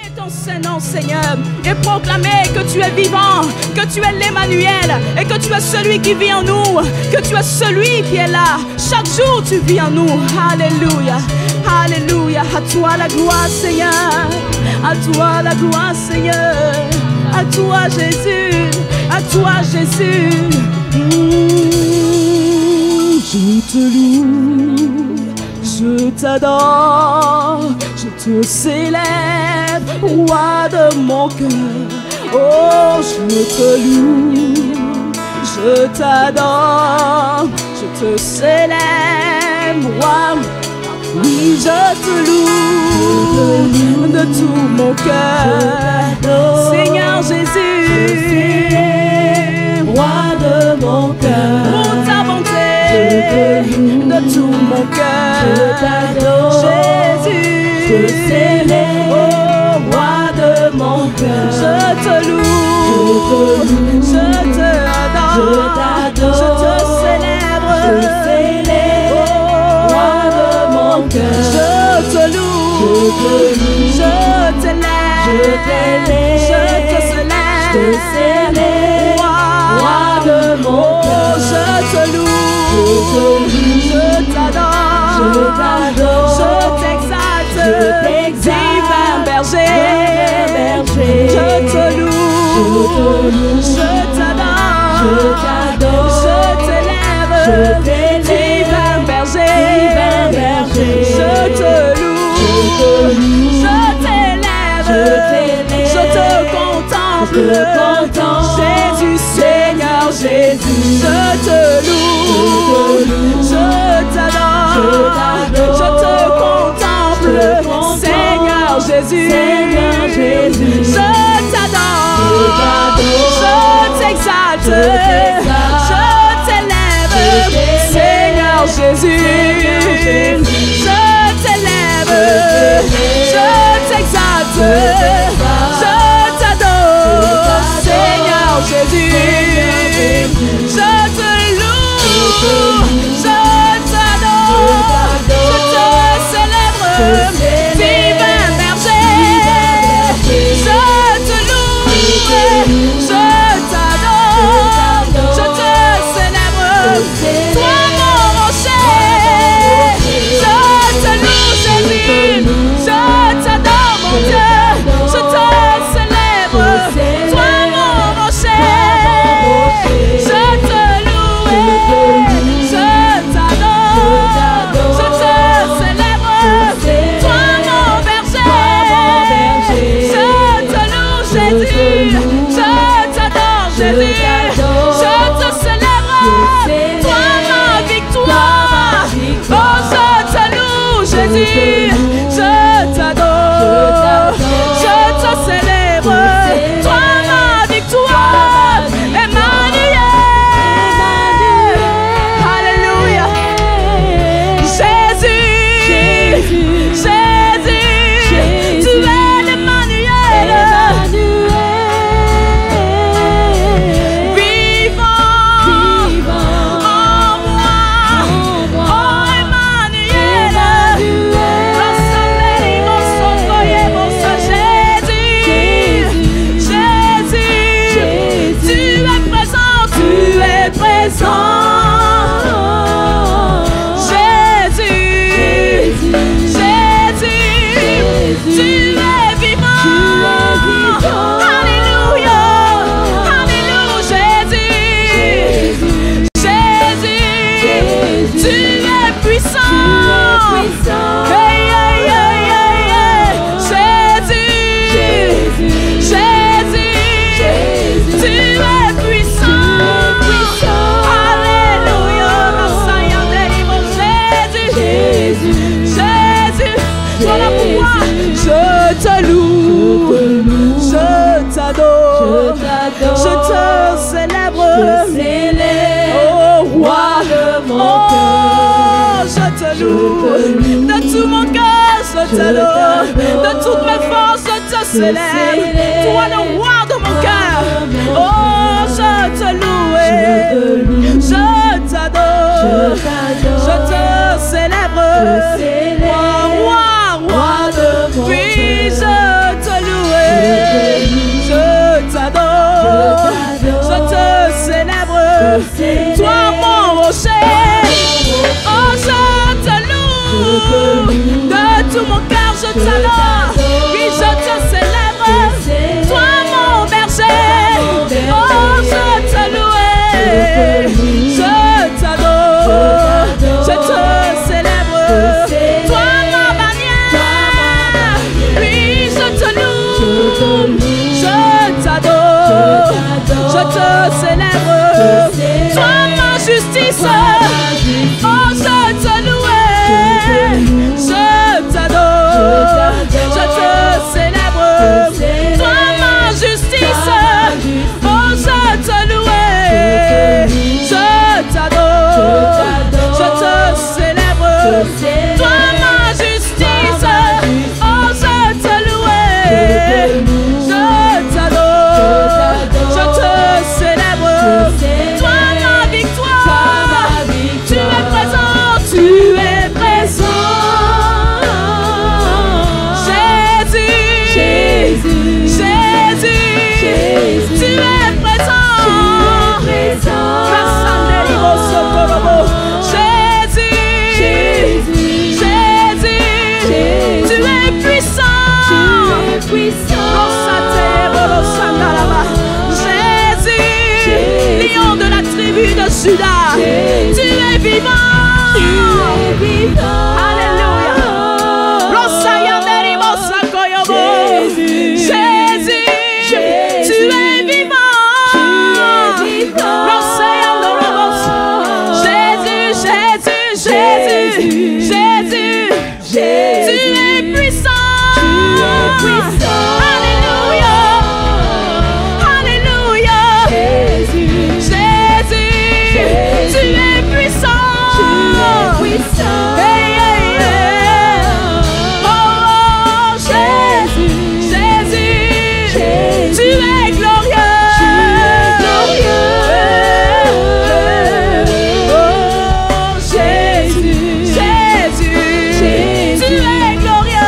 Louer ton Saint-Nom, Seigneur, et proclamer que tu es vivant, que tu es l'Emmanuel, et que tu es celui qui vit en nous, que tu es celui qui est là. Chaque jour, tu vis en nous. Alléluia, alléluia. À toi la gloire, Seigneur. À toi la gloire, Seigneur. À toi, Jésus. À toi, Jésus. Je te loue, je t'adore, je te célèbre, roi de mon cœur. Oh, je te loue, je t'adore, je te célèbre, roi. Oui, je te loue de tout mon cœur, Seigneur Jésus, roi de mon cœur. Pour ta bonté, de tout mon cœur, je t'adore, Jésus, je célèbre, oh, roi de mon cœur. Je te loue, je te adore, je te célèbre, oh, roi de mon cœur. Je te loue, je t'élève, je te célèbre, roi de mon cœur. Je te loue, je t'adore, je t'exalte, divin berger. Je te loue, je t'adore, je t'élève, divin berger. Je te loue, je t'élève, je te contemple, Jésus, Seigneur Jésus. Je te loue, je t'adore, je te contemple, Seigneur Jésus. Je t'adore, je t'exalte, je t'élève, Seigneur Jésus. Je t'élève, je t'exalte, je t'adore, Seigneur Jésus. Je te loue, je t'adore, je te célèbre, divin berger. Je te loue, je t'adore, je te célèbre, toi mon rocher. Je te loue, Jésus, je t'adore, mon Dieu, je te célèbre, toi mon rocher. Je te loue, je t'adore, je te célèbre, toi mon berger. Je te loue, Jésus, je t'adore, Jésus, je te célèbre, toi ma victoire. Oh, je te loue, Jésus, je t'adore, je te célèbre, toi ma victoire. Emmanuel, alléluia. Jésus, Jésus, tu es l'Emmanuel, vivant en moi. Oh, Emmanuel, rassemblez mon soleil, mon Jésus, Jésus, tu es présent, tu es présent. Jésus, Jésus, tu es vivant. Alléluia, alléluia, Jésus, Jésus, tu es puissant. Hey, hey, hey, hey, hey. Jésus, Jésus, tu es puissant. Alléluia, mon Jésus, Jésus, toi la pouvoir. Je te loue, je t'adore, je te célèbre, oh roi de mon cœur. Je te loue, de tout mon cœur je t'adore, de toutes mes forces je te célèbre, toi le roi de mon cœur. Oh, je te loue, je t'adore, je te célèbre, roi, roi, roi de mon cœur. Oui, je te loue. je te célèbre. Toi ma justice, oh je te loue, je t'adore, je te célèbre. Toi ma justice, oh je te loue, je t'adore, je te célèbre. Toi ma justice, oh je te loue, je t'adore, je te célèbre. Toi ma victoire, tu es présent, tu es présent. Jésus, Jésus, tu es présent. Jésus, tu es puissant. Jésus, lion de la tribu de Juda, tu es vivant. Alléluia. Jésus, tu es vivant. Jésus, tu es puissant. Alléluia. Alléluia. Jésus, tu es puissant. Hey, hey, hey. Oh, Jésus, tu es glorieux. Oh, Jésus, tu es glorieux.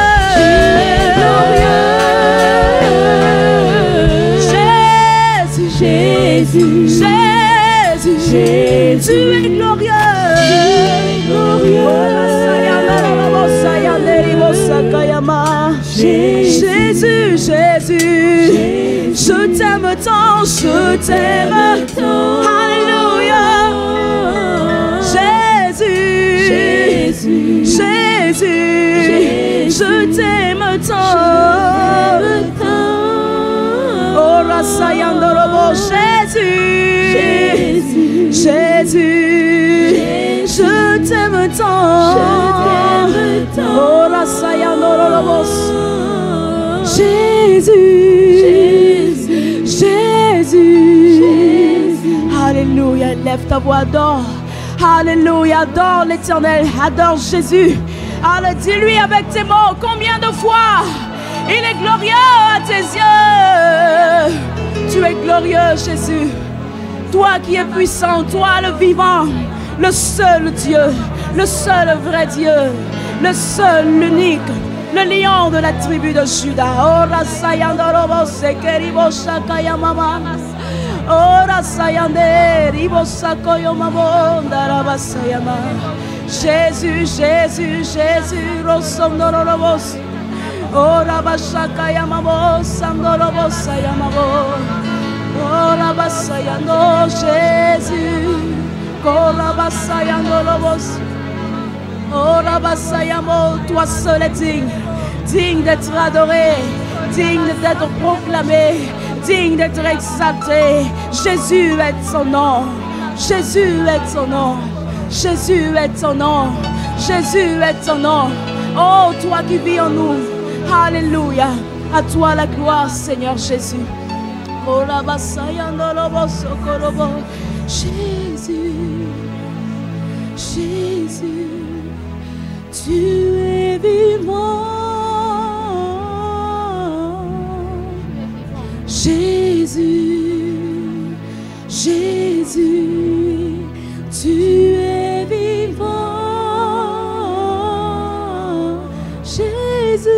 Jésus, tu es glorieux. Jésus, je t'aime tant, je t'aime tant. Alléluia. Jésus, je t'aime tant. Oh, Rassayandorobo, Jésus, je t'aime tant. Oh, Rassayandorobo, Jésus. Alléluia, lève ta voix, adore. Alléluia, adore l'Éternel, adore Jésus. Alors dis-lui avec tes mots combien de fois il est glorieux à tes yeux. Tu es glorieux, Jésus. Toi qui es puissant, toi le vivant, le seul Dieu, le seul vrai Dieu, le seul, l'unique, le lion de la tribu de Juda. Oh, Rassayandorobo, Sekeribo, Shakayamama. Oh, Rassayande, Ribo, Sakoyomamo, Darabasayama. Jésus, Rosomnorobos. Oh, Rabashakayamamo, Sandorobo, Sayamamo. Oh, Rabasayando, Jésus. Oh, Rabasayandorobos. Oh, Rabasayamo, toi seul est digne d'être adoré, digne d'être proclamé, digne d'être exalté. Jésus est son nom, Jésus est son nom, Jésus est son nom, Jésus est son nom. Oh, toi qui vis en nous, alléluia, à toi la gloire, Seigneur Jésus. Oh, Rabasayandorobo, Sokorobo, Jésus, tu es vivant. Jésus, tu es vivant. Jésus,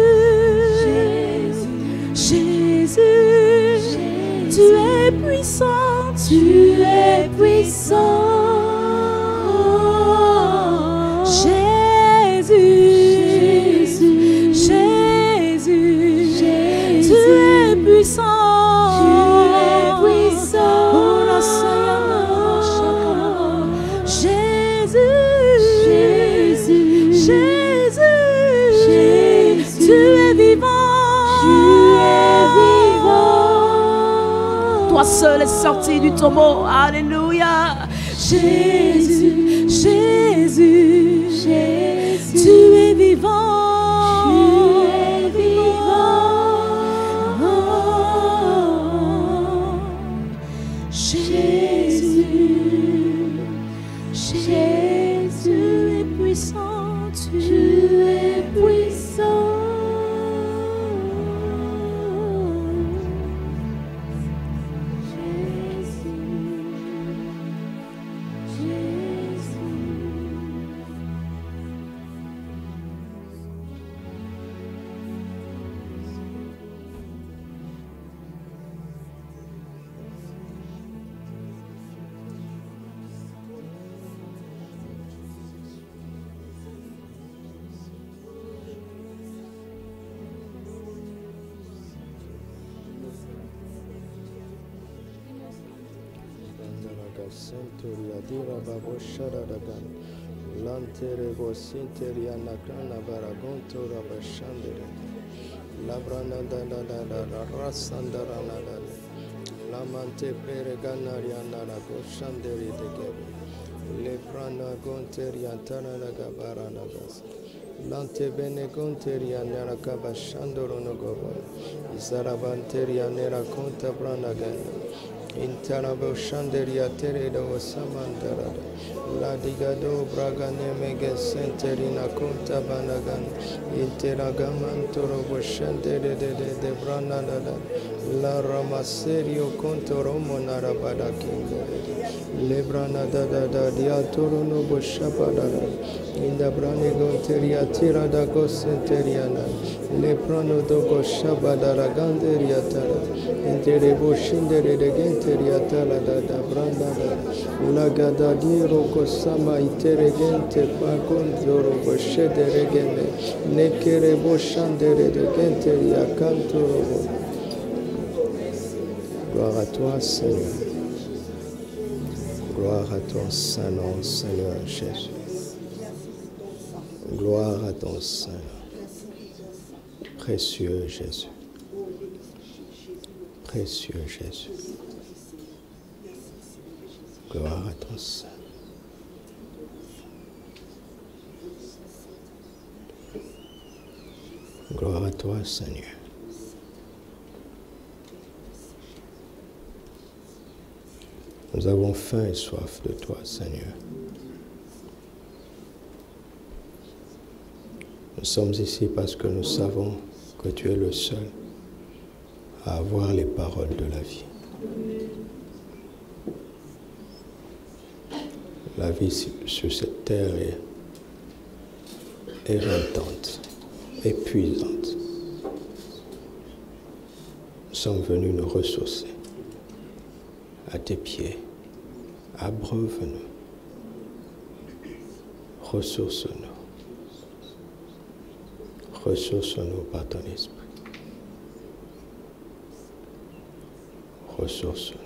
tu es puissant, tu es puissant. seul est sorti du tombeau. Alléluia. Jésus, Jésus, Jésus, tu es vivant. Tu es vivant. Jésus, Jésus est puissant. Tu es puissant. Centuria dira babo sharadagan lantere bo sinteria nakana baragonto rabashandere labrana da rasandara nada lamante pereganaria nara goshandere de gebe le prana gonteria tana gabarana gas lante bene gonteria nara kabashandoro no gobo zarabanteria nera conta branagan Intarabo Shanderia Teredo Samandara La Digado Bragane Mega Senterina Conta Banagan Interagaman Torobo Shandere de Branada La Ramaserio Contoromo Narabada King Lebranada da Diatoro Nobo Shapadara Inda Branigonteria Tirada Gosenteriana Leprano Dogo Shabadara Ganderia Tara Interebo Shindere de Genteria Tala da Branda Lagada Diro Kosama Iteregente Pagondoro Boshede Regene Nekerebo Shandere de Genteria Cantorobo. Gloire à toi, Seigneur. Gloire à ton Saint-Nom, Seigneur Jésus. Gloire à ton Saint-Nom. Précieux Jésus. Précieux Jésus. Gloire à ton Saint. Gloire à toi, Seigneur. Nous avons faim et soif de toi, Seigneur. Nous sommes ici parce que nous savons que tu es le seul à avoir les paroles de la vie. La vie sur cette terre est éreintante, épuisante. Nous sommes venus nous ressourcer à tes pieds. Abreuve-nous. Ressource-nous. Ressource-nous par ton esprit. Ressource-nous.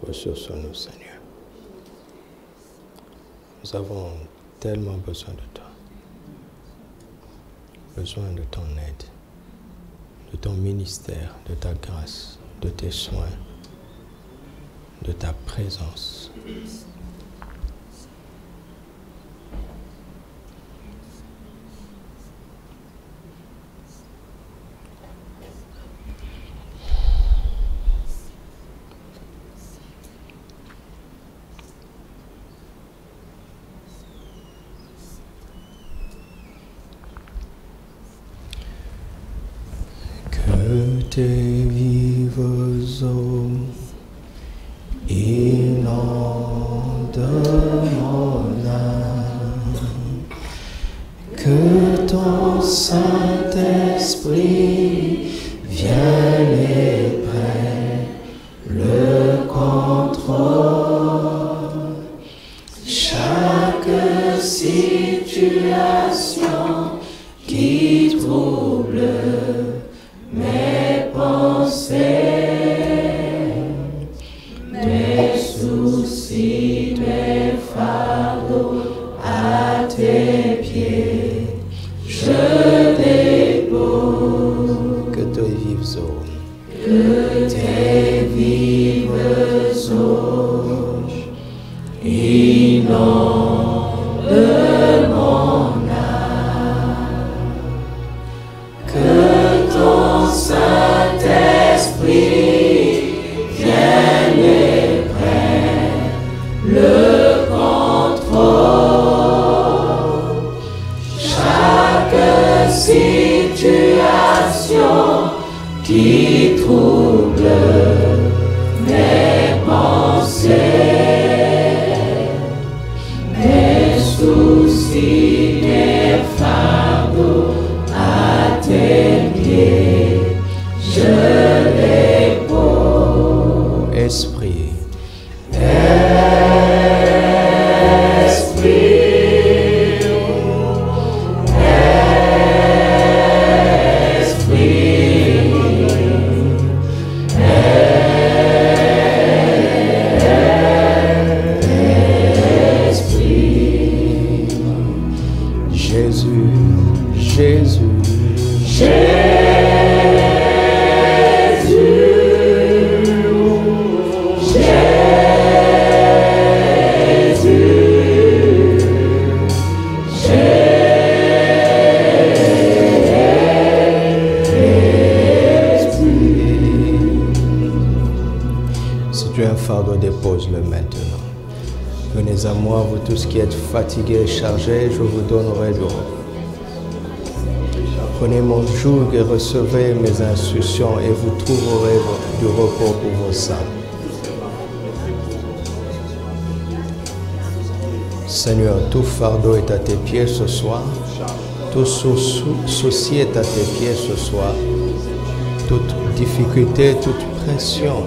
Ressource-nous, Seigneur. Nous avons tellement besoin de toi. Besoin de ton aide, de ton ministère, de ta grâce, de tes soins, de ta présence. Tes vives eaux inondent mon âme, que ton Saint-Esprit vienne et prenne le contrôle. Chaque situation qui trouble mes pensées, mes soucis, mes fardeaux à tes pieds, je qui trouble mes pensées, mes soucis, mes fardeaux à tes pieds, je les pose. Esprit. Dépose-le maintenant. Venez à moi, vous tous qui êtes fatigués et chargés, je vous donnerai du repos. Prenez mon joug et recevez mes instructions et vous trouverez du repos pour vos âmes. Seigneur, tout fardeau est à tes pieds ce soir. Tout souci est à tes pieds ce soir. Toute difficulté, toute pression,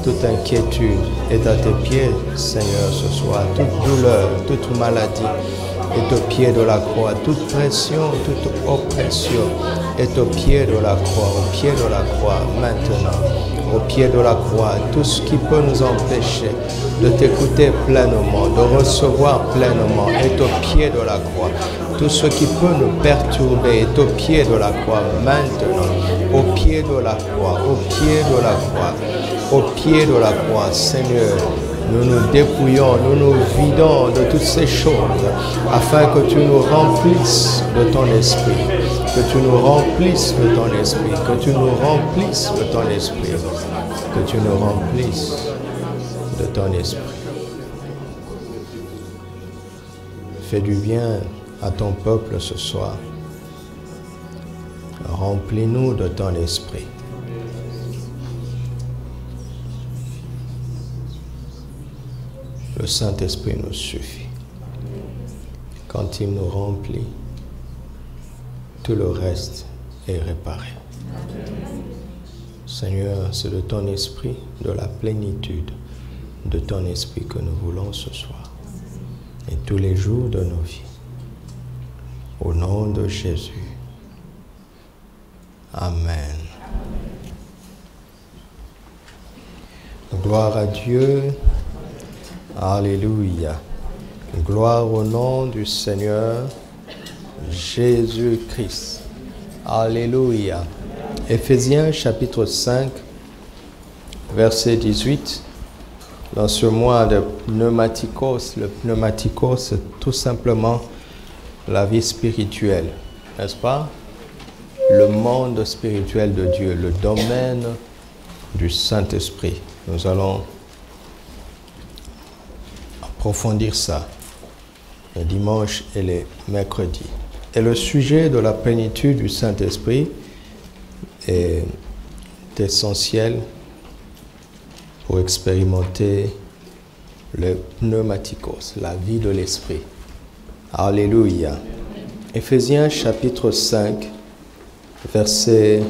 toute inquiétude est à tes pieds, Seigneur, ce soir. Toute douleur, toute maladie est au pied de la croix. Toute pression, toute oppression est au pied de la croix, au pied de la croix, maintenant. Au pied de la croix, tout ce qui peut nous empêcher de t'écouter pleinement, de recevoir pleinement, est au pied de la croix. Tout ce qui peut nous perturber est au pied de la croix, maintenant. Au pied de la croix, au pied de la croix. Au pied de la croix, Seigneur, nous nous dépouillons, nous nous vidons de toutes ces choses afin que tu nous remplisses de ton esprit, que tu nous remplisses de ton esprit, que tu nous remplisses de ton esprit, que tu nous remplisses de ton esprit. Fais du bien à ton peuple ce soir. Remplis-nous de ton esprit. Le Saint-Esprit nous suffit. Quand il nous remplit, tout le reste est réparé. Seigneur, c'est de ton esprit, de la plénitude de ton esprit que nous voulons ce soir et tous les jours de nos vies. Au nom de Jésus. Amen. Gloire à Dieu. Alléluia. Gloire au nom du Seigneur Jésus-Christ. Alléluia. Éphésiens chapitre 5, verset 18. Dans ce mois de pneumatikos, le pneumatikos, c'est tout simplement la vie spirituelle, n'est-ce pas? Le monde spirituel de Dieu, le domaine du Saint-Esprit. Nous allons approfondir ça les dimanches et les mercredis. Et le sujet de la plénitude du Saint-Esprit est essentiel pour expérimenter le pneumatikos, la vie de l'Esprit. Alléluia. Éphésiens chapitre 5, verset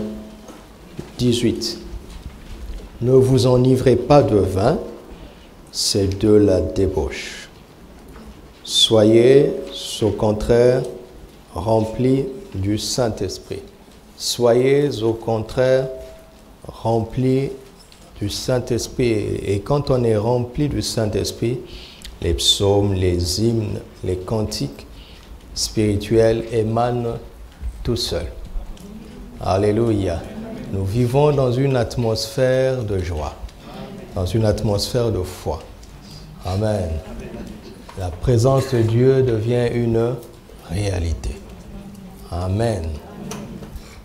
18. Ne vous enivrez pas de vin, c'est de la débauche. Soyez, au contraire, remplis du Saint-Esprit. Soyez, au contraire, remplis du Saint-Esprit. Et quand on est rempli du Saint-Esprit, les psaumes, les hymnes, les cantiques spirituels émanent tout seuls. Alléluia. Nous vivons dans une atmosphère de joie, dans une atmosphère de foi. Amen. La présence de Dieu devient une réalité. Amen.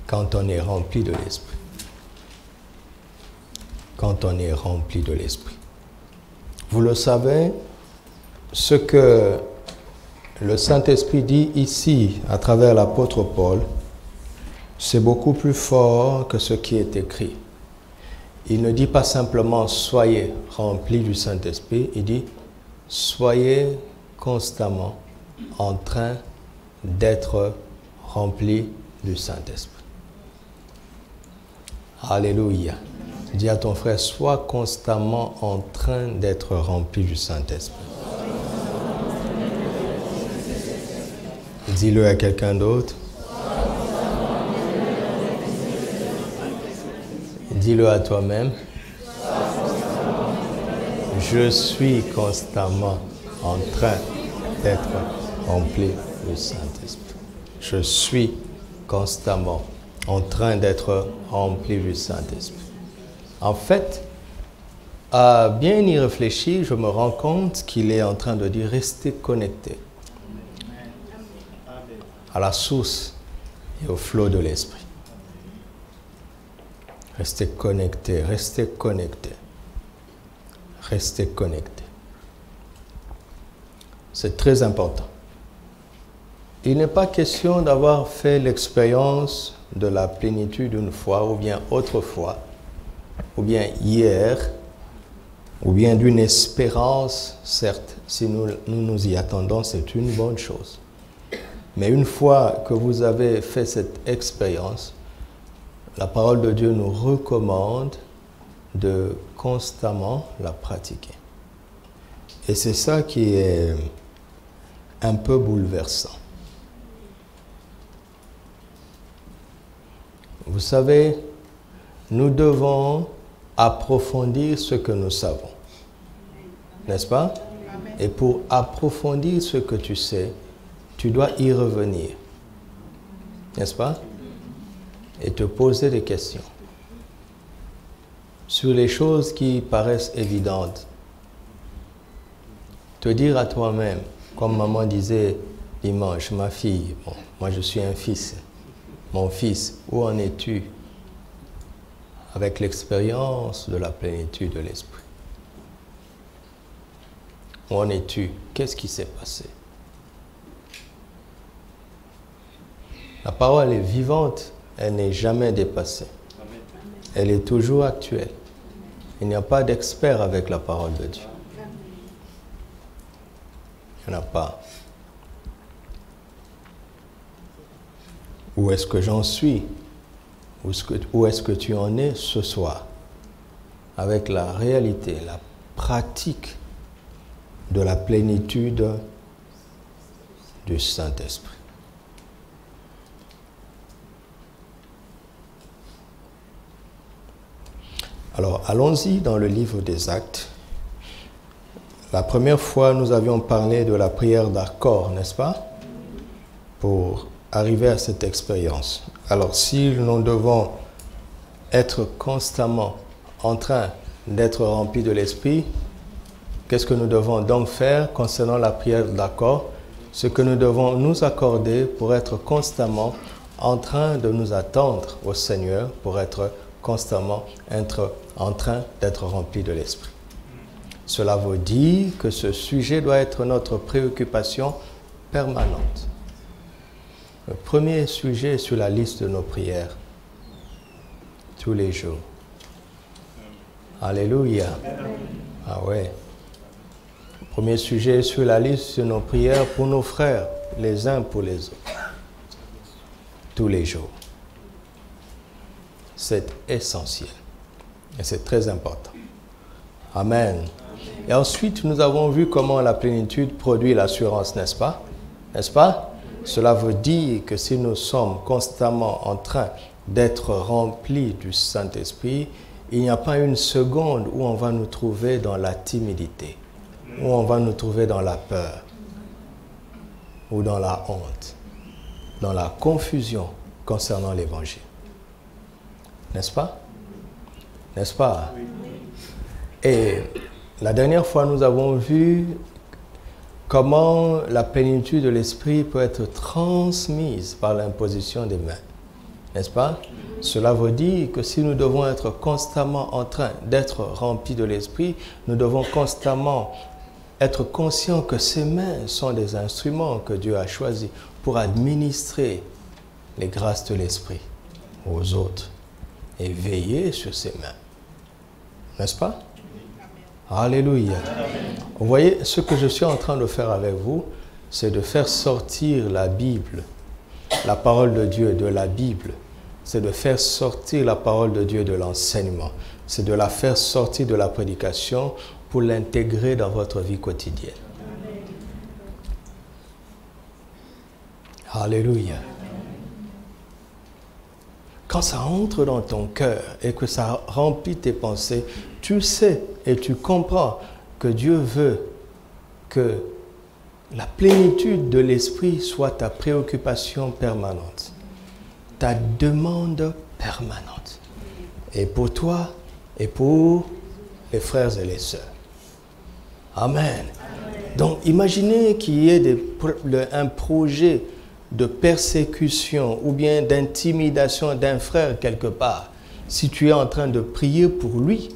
Quand on est rempli de l'Esprit. Quand on est rempli de l'Esprit. Vous le savez, ce que le Saint-Esprit dit ici, à travers l'apôtre Paul, c'est beaucoup plus fort que ce qui est écrit. Il ne dit pas simplement « soyez remplis du Saint-Esprit », il dit « soyez constamment en train d'être remplis du Saint-Esprit ». Alléluia. Dis à ton frère « sois constamment en train d'être rempli du Saint-Esprit ». Dis-le à quelqu'un d'autre. Dis-le à toi-même. Je suis constamment en train d'être rempli du Saint-Esprit. Je suis constamment en train d'être rempli du Saint-Esprit. En fait, à bien y réfléchir, je me rends compte qu'il est en train de dire restez connectés à la source et au flot de l'Esprit. Restez connectés, restez connectés, restez connectés. C'est très important. Il n'est pas question d'avoir fait l'expérience de la plénitude une fois, ou bien autrefois, ou bien hier, ou bien d'une espérance, certes, si nous y attendons, c'est une bonne chose. Mais une fois que vous avez fait cette expérience, la parole de Dieu nous recommande de constamment la pratiquer. Et c'est ça qui est un peu bouleversant. Vous savez, nous devons approfondir ce que nous savons. N'est-ce pas? Et pour approfondir ce que tu sais, tu dois y revenir. N'est-ce pas? Et te poser des questions sur les choses qui paraissent évidentes. Te dire à toi-même, comme maman disait dimanche, ma fille, bon, moi je suis un fils, mon fils, où en es-tu avec l'expérience de la plénitude de l'Esprit? Où en es-tu? Qu'est-ce qui s'est passé? La parole est vivante, elle n'est jamais dépassée. Elle est toujours actuelle. Il n'y a pas d'expert avec la parole de Dieu. Il n'y en a pas. Où est-ce que j'en suis? Où est-ce que tu en es ce soir? Avec la réalité, la pratique de la plénitude du Saint-Esprit. Alors, allons-y dans le livre des Actes. La première fois, nous avions parlé de la prière d'accord, n'est-ce pas? Pour arriver à cette expérience. Alors, si nous devons être constamment en train d'être remplis de l'Esprit, qu'est-ce que nous devons donc faire concernant la prière d'accord? Ce que nous devons nous accorder pour être constamment en train de nous attendre au Seigneur, pour être constamment en train d'être rempli de l'Esprit. Cela veut dire que ce sujet doit être notre préoccupation permanente. Le premier sujet sur la liste de nos prières, tous les jours. Alléluia. Ah ouais. Le premier sujet sur la liste de nos prières pour nos frères, les uns pour les autres. Tous les jours. C'est essentiel. Et c'est très important. Amen. Et ensuite, nous avons vu comment la plénitude produit l'assurance, n'est-ce pas? N'est-ce pas? Cela veut dire que si nous sommes constamment en train d'être remplis du Saint-Esprit, il n'y a pas une seconde où on va nous trouver dans la timidité, où on va nous trouver dans la peur, ou dans la honte, dans la confusion concernant l'Évangile. N'est-ce pas? N'est-ce pas? Et la dernière fois, nous avons vu comment la plénitude de l'Esprit peut être transmise par l'imposition des mains. N'est-ce pas? Cela veut dire que si nous devons être constamment en train d'être remplis de l'Esprit, nous devons constamment être conscients que ces mains sont des instruments que Dieu a choisis pour administrer les grâces de l'Esprit aux autres et veiller sur ses mains. N'est-ce pas? Alléluia. Vous voyez, ce que je suis en train de faire avec vous, c'est de faire sortir la Bible, la parole de Dieu de la Bible. C'est de faire sortir la parole de Dieu de l'enseignement. C'est de la faire sortir de la prédication pour l'intégrer dans votre vie quotidienne. Alléluia. Quand ça entre dans ton cœur et que ça remplit tes pensées, tu sais et tu comprends que Dieu veut que la plénitude de l'esprit soit ta préoccupation permanente, ta demande permanente. Et pour toi et pour les frères et les sœurs. Amen. Donc imaginez qu'il y ait un projet de persécution ou bien d'intimidation d'un frère quelque part. Si tu es en train de prier pour lui,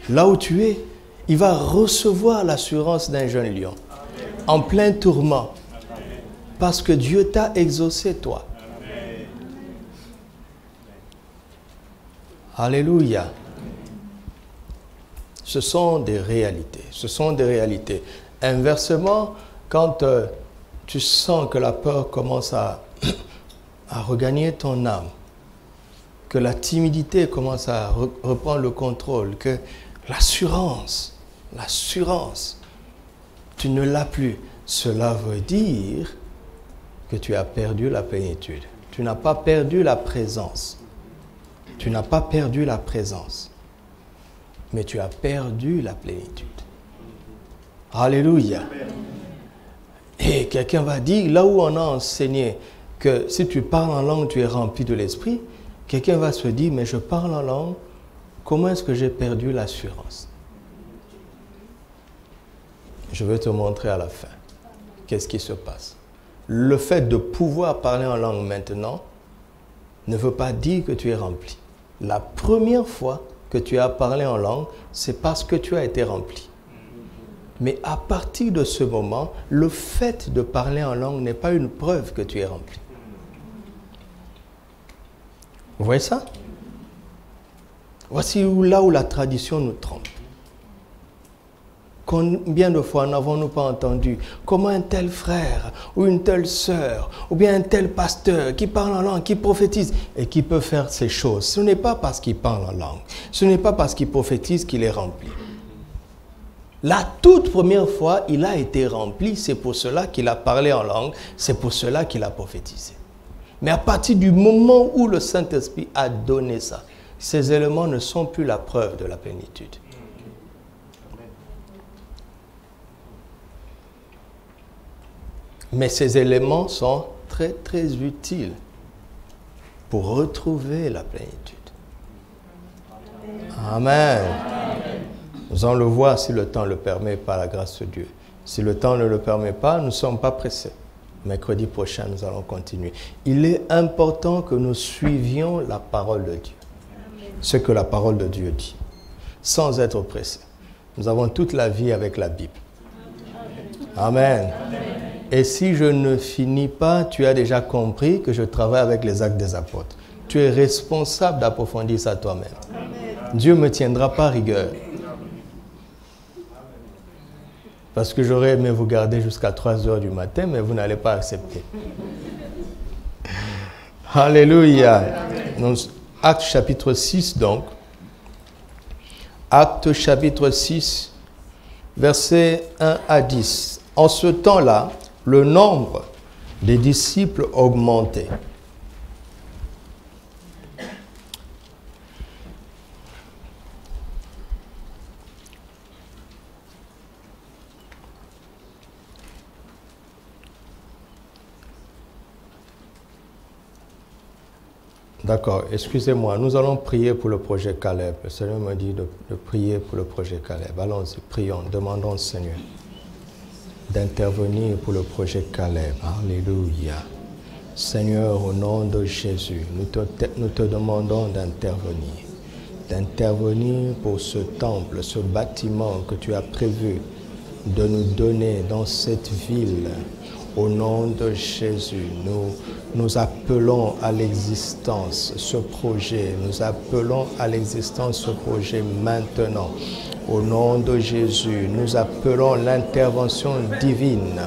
là où tu es, il va recevoir l'assurance d'un jeune lion. Amen. En plein tourment. Amen. Parce que Dieu t'a exaucé, toi. Amen. Alléluia. Ce sont des réalités. Ce sont des réalités. Inversement, quand tu sens que la peur commence à regagner ton âme, que la timidité commence à reprendre le contrôle, que l'assurance, tu ne l'as plus. Cela veut dire que tu as perdu la plénitude. Tu n'as pas perdu la présence. Tu n'as pas perdu la présence. Mais tu as perdu la plénitude. Alléluia. Et quelqu'un va dire, là où on a enseigné que si tu parles en langue, tu es rempli de l'esprit, quelqu'un va se dire, mais je parle en langue, comment est-ce que j'ai perdu l'assurance? Je vais te montrer à la fin. Qu'est-ce qui se passe? Le fait de pouvoir parler en langue maintenant ne veut pas dire que tu es rempli. La première fois que tu as parlé en langue, c'est parce que tu as été rempli. Mais à partir de ce moment, le fait de parler en langue n'est pas une preuve que tu es rempli. Vous voyez ça? Voici là où la tradition nous trompe. Combien de fois n'avons-nous pas entendu comment un tel frère ou une telle sœur ou bien un tel pasteur qui parle en langue, qui prophétise et qui peut faire ces choses. Ce n'est pas parce qu'il parle en langue, ce n'est pas parce qu'il prophétise qu'il est rempli. La toute première fois, il a été rempli, c'est pour cela qu'il a parlé en langue, c'est pour cela qu'il a prophétisé. Mais à partir du moment où le Saint-Esprit a donné ça, ces éléments ne sont plus la preuve de la plénitude. Mais ces éléments sont très, très utiles pour retrouver la plénitude. Amen. Nous allons le voir si le temps le permet par la grâce de Dieu. Si le temps ne le permet pas, nous ne sommes pas pressés. Mercredi prochain, nous allons continuer. Il est important que nous suivions la parole de Dieu. Ce que la parole de Dieu dit. Sans être pressés. Nous avons toute la vie avec la Bible. Amen. Et si je ne finis pas, tu as déjà compris que je travaille avec les actes des apôtres. Tu es responsable d'approfondir ça toi-même. Dieu ne me tiendra pas rigueur. Parce que j'aurais aimé vous garder jusqu'à 3 heures du matin, mais vous n'allez pas accepter. Alléluia. Donc, Acte chapitre 6 donc. Acte chapitre 6, versets 1 à 10. En ce temps-là, le nombre des disciples augmentait. D'accord, excusez-moi, nous allons prier pour le projet Caleb. Le Seigneur m'a dit de prier pour le projet Caleb. Allons-y, prions, demandons au Seigneur d'intervenir pour le projet Caleb. Alléluia. Seigneur, au nom de Jésus, nous te demandons d'intervenir. D'intervenir pour ce temple, ce bâtiment que tu as prévu de nous donner dans cette ville. Au nom de Jésus, nous Nous appelons à l'existence ce projet. Nous appelons à l'existence ce projet maintenant. Au nom de Jésus, nous appelons l'intervention divine,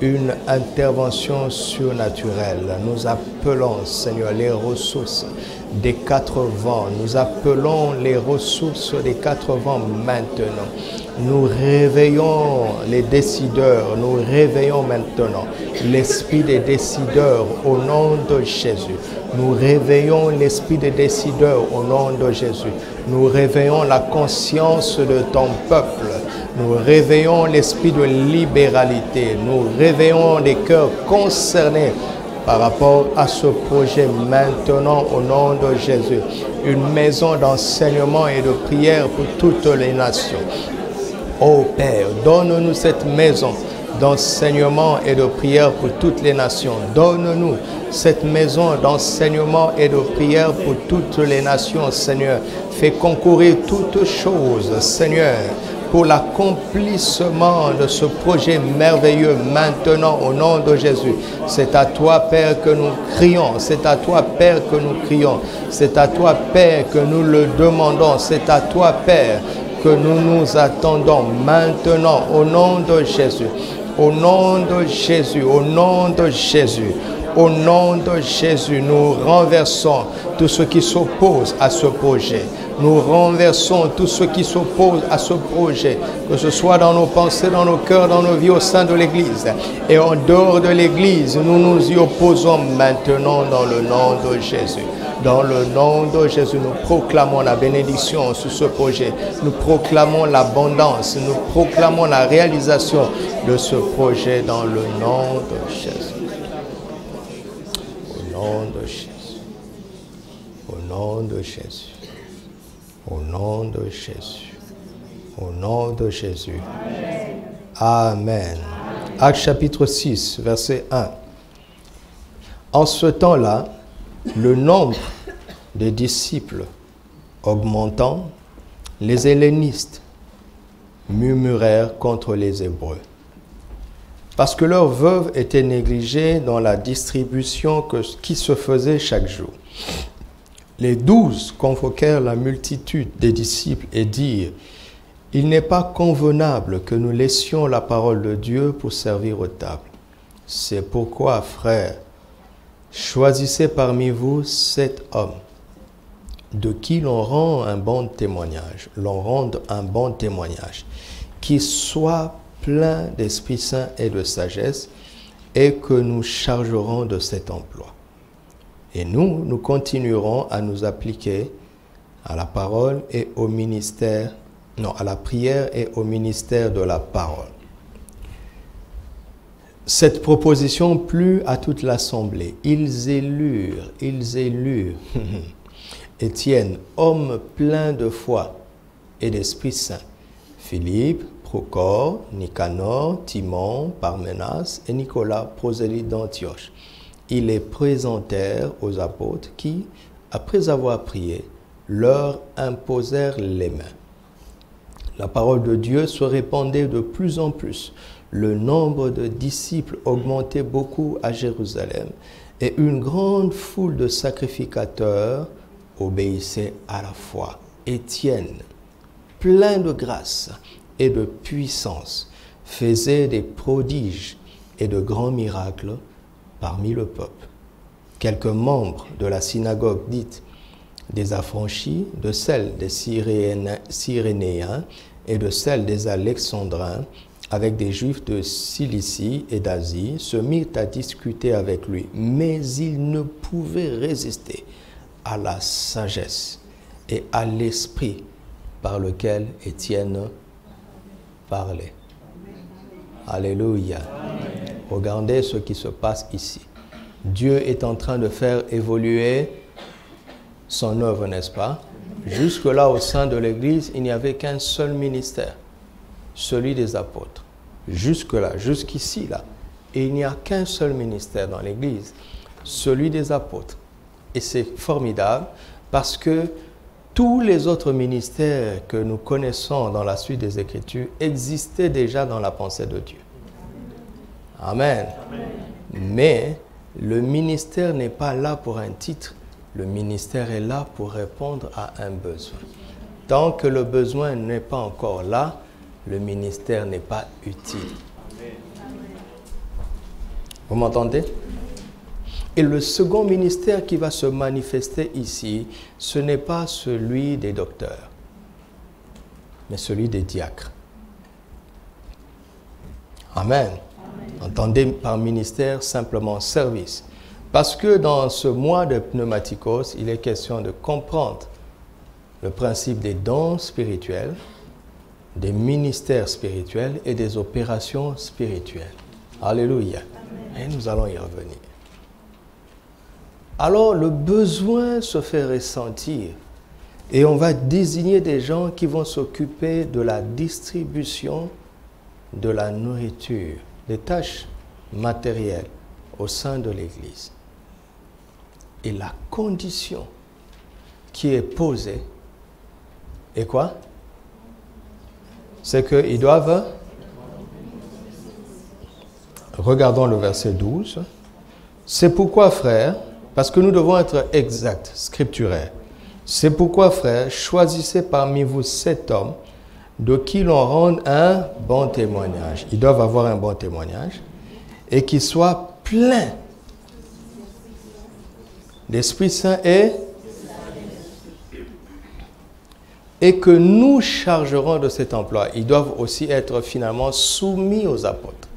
une intervention surnaturelle. Nous appelons, Seigneur, les ressources des 4 vents. Nous appelons les ressources des 4 vents maintenant. Nous réveillons les décideurs, nous réveillons maintenant l'esprit des décideurs au nom de Jésus. Nous réveillons l'esprit des décideurs au nom de Jésus. Nous réveillons la conscience de ton peuple. Nous réveillons l'esprit de libéralité. Nous réveillons les cœurs concernés par rapport à ce projet maintenant au nom de Jésus. Une maison d'enseignement et de prière pour toutes les nations. Ô Père, donne-nous cette maison d'enseignement et de prière pour toutes les nations. Donne-nous cette maison d'enseignement et de prière pour toutes les nations, Seigneur. Fais concourir toutes choses, Seigneur, pour l'accomplissement de ce projet merveilleux maintenant au nom de Jésus. C'est à toi, Père, que nous crions. C'est à toi, Père, que nous crions. C'est à toi, Père, que nous le demandons. C'est à toi, Père, que nous nous attendons maintenant au nom de Jésus. Au nom de Jésus, au nom de Jésus, au nom de Jésus, nous renversons tout ce qui s'oppose à ce projet. Nous renversons tout ce qui s'oppose à ce projet, que ce soit dans nos pensées, dans nos cœurs, dans nos vies au sein de l'Église. Et en dehors de l'Église, nous nous y opposons maintenant dans le nom de Jésus. Dans le nom de Jésus, nous proclamons la bénédiction sur ce projet. Nous proclamons l'abondance. Nous proclamons la réalisation de ce projet dans le nom de Jésus. Au nom de Jésus. Au nom de Jésus. Au nom de Jésus. Au nom de Jésus. Amen. Actes chapitre 6, verset 1. En ce temps-là, le nombre des disciples augmentant, les hellénistes murmurèrent contre les Hébreux, parce que leurs veuves étaient négligées dans la distribution qui se faisait chaque jour. Les 12 convoquèrent la multitude des disciples et dirent: « Il n'est pas convenable que nous laissions la parole de Dieu pour servir aux tables. C'est pourquoi, frères, choisissez parmi vous 7 hommes, de qui l'on rend un bon témoignage, qui soient pleins d'Esprit Saint et de sagesse, et que nous chargerons de cet emploi. Et nous continuerons à nous appliquer à la parole et au ministère, à la prière et au ministère de la parole. » Cette proposition plut à toute l'assemblée. Ils élurent Étienne, homme plein de foi et d'Esprit Saint, Philippe, Procor, Nicanor, Timon, Parménas et Nicolas, prosélyte d'Antioche. Ils les présentèrent aux apôtres qui, après avoir prié, leur imposèrent les mains. La parole de Dieu se répandait de plus en plus. Le nombre de disciples augmentait beaucoup à Jérusalem et une grande foule de sacrificateurs obéissait à la foi. Étienne, plein de grâce et de puissance, faisait des prodiges et de grands miracles parmi le peuple. Quelques membres de la synagogue dite des affranchis, de celle des Cyrénéens et de celle des Alexandrins, avec des Juifs de Cilicie et d'Asie, se mirent à discuter avec lui, mais ils ne pouvaient résister à la sagesse et à l'esprit par lequel Étienne parlait. Alléluia. Regardez ce qui se passe ici. Dieu est en train de faire évoluer son œuvre, n'est-ce pas? Jusque-là, au sein de l'Église, il n'y avait qu'un seul ministère, celui des apôtres. Jusque-là, jusqu'ici, là, il n'y a qu'un seul ministère dans l'Église, celui des apôtres. Et c'est formidable parce que tous les autres ministères que nous connaissons dans la suite des Écritures existaient déjà dans la pensée de Dieu. Amen. Amen. Mais Le ministère n'est pas là pour un titre. Le ministère est là pour répondre à un besoin. Tant que le besoin n'est pas encore là, le ministère n'est pas utile. Vous m'entendez? Et le second ministère qui va se manifester ici, ce n'est pas celui des docteurs, mais celui des diacres. Amen. Entendez par ministère simplement service. Parce que dans ce mois de pneumatikos, il est question de comprendre le principe des dons spirituels, des ministères spirituels et des opérations spirituelles. Alléluia. Et nous allons y revenir. Alors le besoin se fait ressentir et on va désigner des gens qui vont s'occuper de la distribution de la nourriture, des tâches matérielles au sein de l'Église. Et la condition qui est posée est quoi? C'est qu'ils doivent... Regardons le verset 12. C'est pourquoi, frères, parce que nous devons être exacts, scripturaires. C'est pourquoi, frères, choisissez parmi vous 7 hommes de qui l'on rende un bon témoignage. Ils doivent avoir un bon témoignage et qu'ils soient pleins d'Esprit Saint et que nous chargerons de cet emploi. Ils doivent aussi être finalement soumis aux apôtres.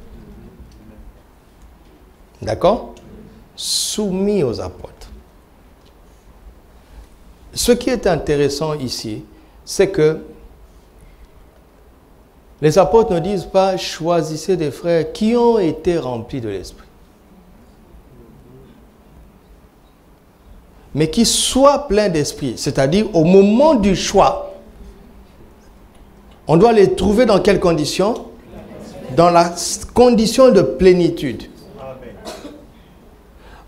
D'accord? Soumis aux apôtres. Ce qui est intéressant ici, c'est que les apôtres ne disent pas « choisissez des frères qui ont été remplis de l'Esprit ». Mais qui soient pleins d'Esprit. C'est-à-dire, au moment du choix, on doit les trouver dans quelles conditions? Dans la condition de plénitude.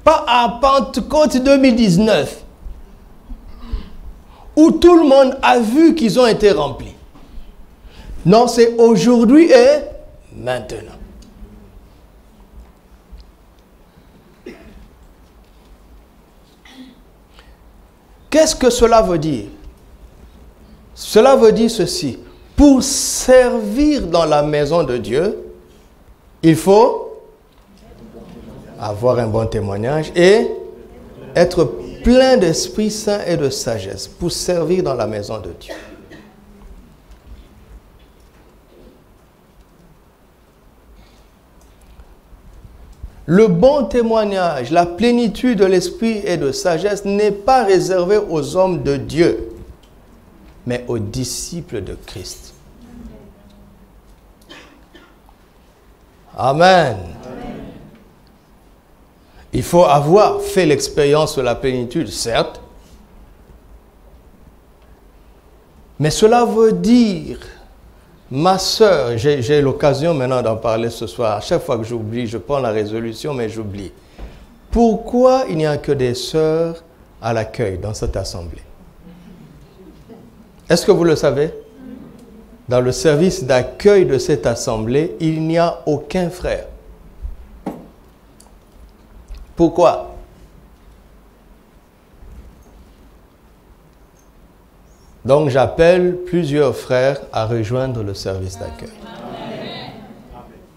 Pas à Pentecôte 2019, où tout le monde a vu qu'ils ont été remplis. Non, c'est aujourd'hui et maintenant. Qu'est-ce que cela veut dire? Cela veut dire ceci. Pour servir dans la maison de Dieu, il faut avoir un bon témoignage et être plein d'Esprit Saint et de sagesse pour servir dans la maison de Dieu. Le bon témoignage, la plénitude de l'esprit et de sagesse n'est pas réservé aux hommes de Dieu, mais aux disciples de Christ. Amen. Il faut avoir fait l'expérience de la plénitude, certes, mais cela veut dire... Ma sœur, j'ai l'occasion maintenant d'en parler ce soir. À chaque fois que j'oublie, je prends la résolution, mais j'oublie. Pourquoi il n'y a que des sœurs à l'accueil dans cette assemblée? Est-ce que vous le savez? Dans le service d'accueil de cette assemblée, il n'y a aucun frère. Pourquoi? Donc j'appelle plusieurs frères à rejoindre le service d'accueil.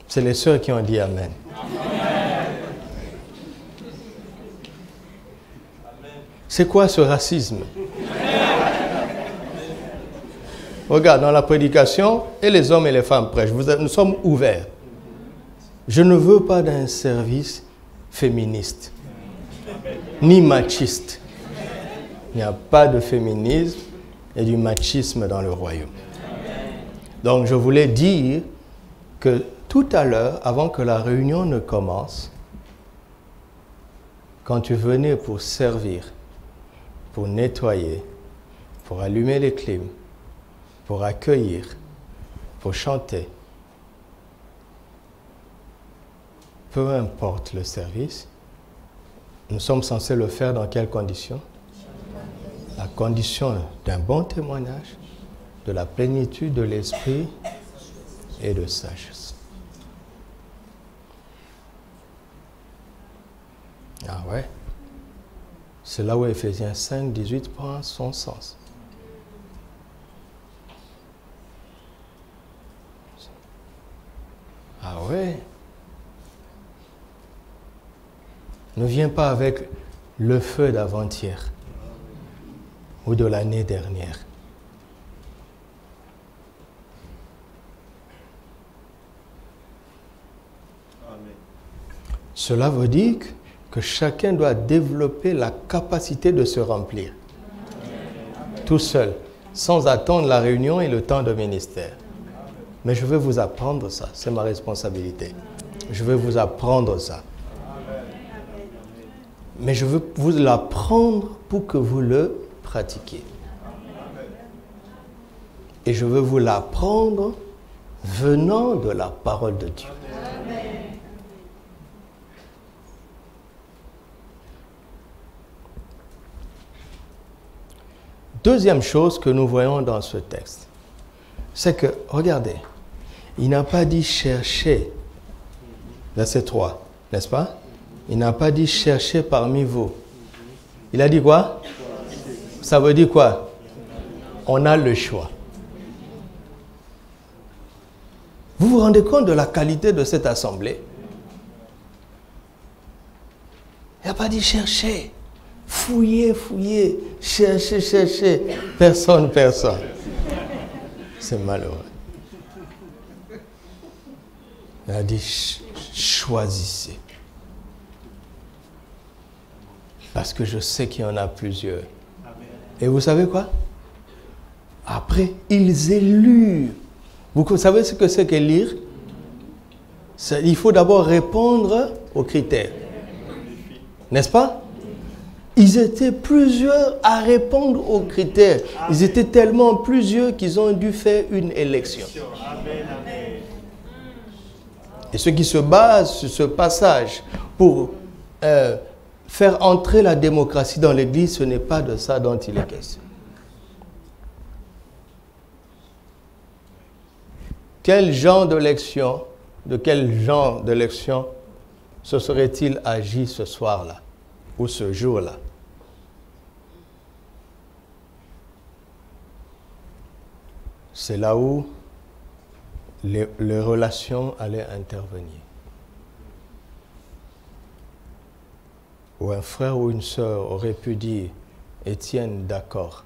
C'est les sœurs qui ont dit Amen. C'est quoi ce racisme? Regarde, dans la prédication, et les hommes et les femmes prêchent, nous sommes ouverts. Je ne veux pas d'un service féministe, ni machiste. Il n'y a pas de féminisme et du machisme dans le royaume. Donc je voulais dire que tout à l'heure, avant que la réunion ne commence, quand tu venais pour servir, pour nettoyer, pour allumer les clim, pour accueillir, pour chanter, peu importe le service, nous sommes censés le faire dans quelles conditions? La condition d'un bon témoignage, de la plénitude de l'esprit et de sagesse. Ah ouais. C'est là où Éphésiens 5, 18 prend son sens. Ah ouais. Ne viens pas avec le feu d'avant-hier ou de l'année dernière. Amen. Cela veut dire que chacun doit développer la capacité de se remplir. Tout seul, sans attendre la réunion et le temps de ministère. Mais je vais vous apprendre ça, c'est ma responsabilité. Je vais vous apprendre ça. Mais je veux vous l'apprendre pour que vous le pratiquiez. Et je veux vous l'apprendre venant de la parole de Dieu. Deuxième chose que nous voyons dans ce texte, c'est que, regardez, il n'a pas dit chercher, verset 3, n'est-ce pas? Il n'a pas dit chercher parmi vous. Il a dit quoi? Ça veut dire quoi? On a le choix. Vous vous rendez compte de la qualité de cette assemblée? Il n'a pas dit chercher. Fouillez, fouillez, cherchez, cherchez. Personne, personne. C'est malheureux. Il a dit choisissez. Parce que je sais qu'il y en a plusieurs. Et vous savez quoi? Après, ils élurent. Vous savez ce que c'est qu'élire? Il faut d'abord répondre aux critères. N'est-ce pas? Ils étaient plusieurs à répondre aux critères. Ils étaient tellement plusieurs qu'ils ont dû faire une élection. Et ceux qui se basent sur ce passage pour faire entrer la démocratie dans l'Église, ce n'est pas de ça dont il est question. Quel genre d'élection, de quel genre d'élection se serait-il agi ce soir-là ou ce jour-là? C'est là où les relations allaient intervenir. Où un frère ou une sœur aurait pu dire « Étienne, d'accord.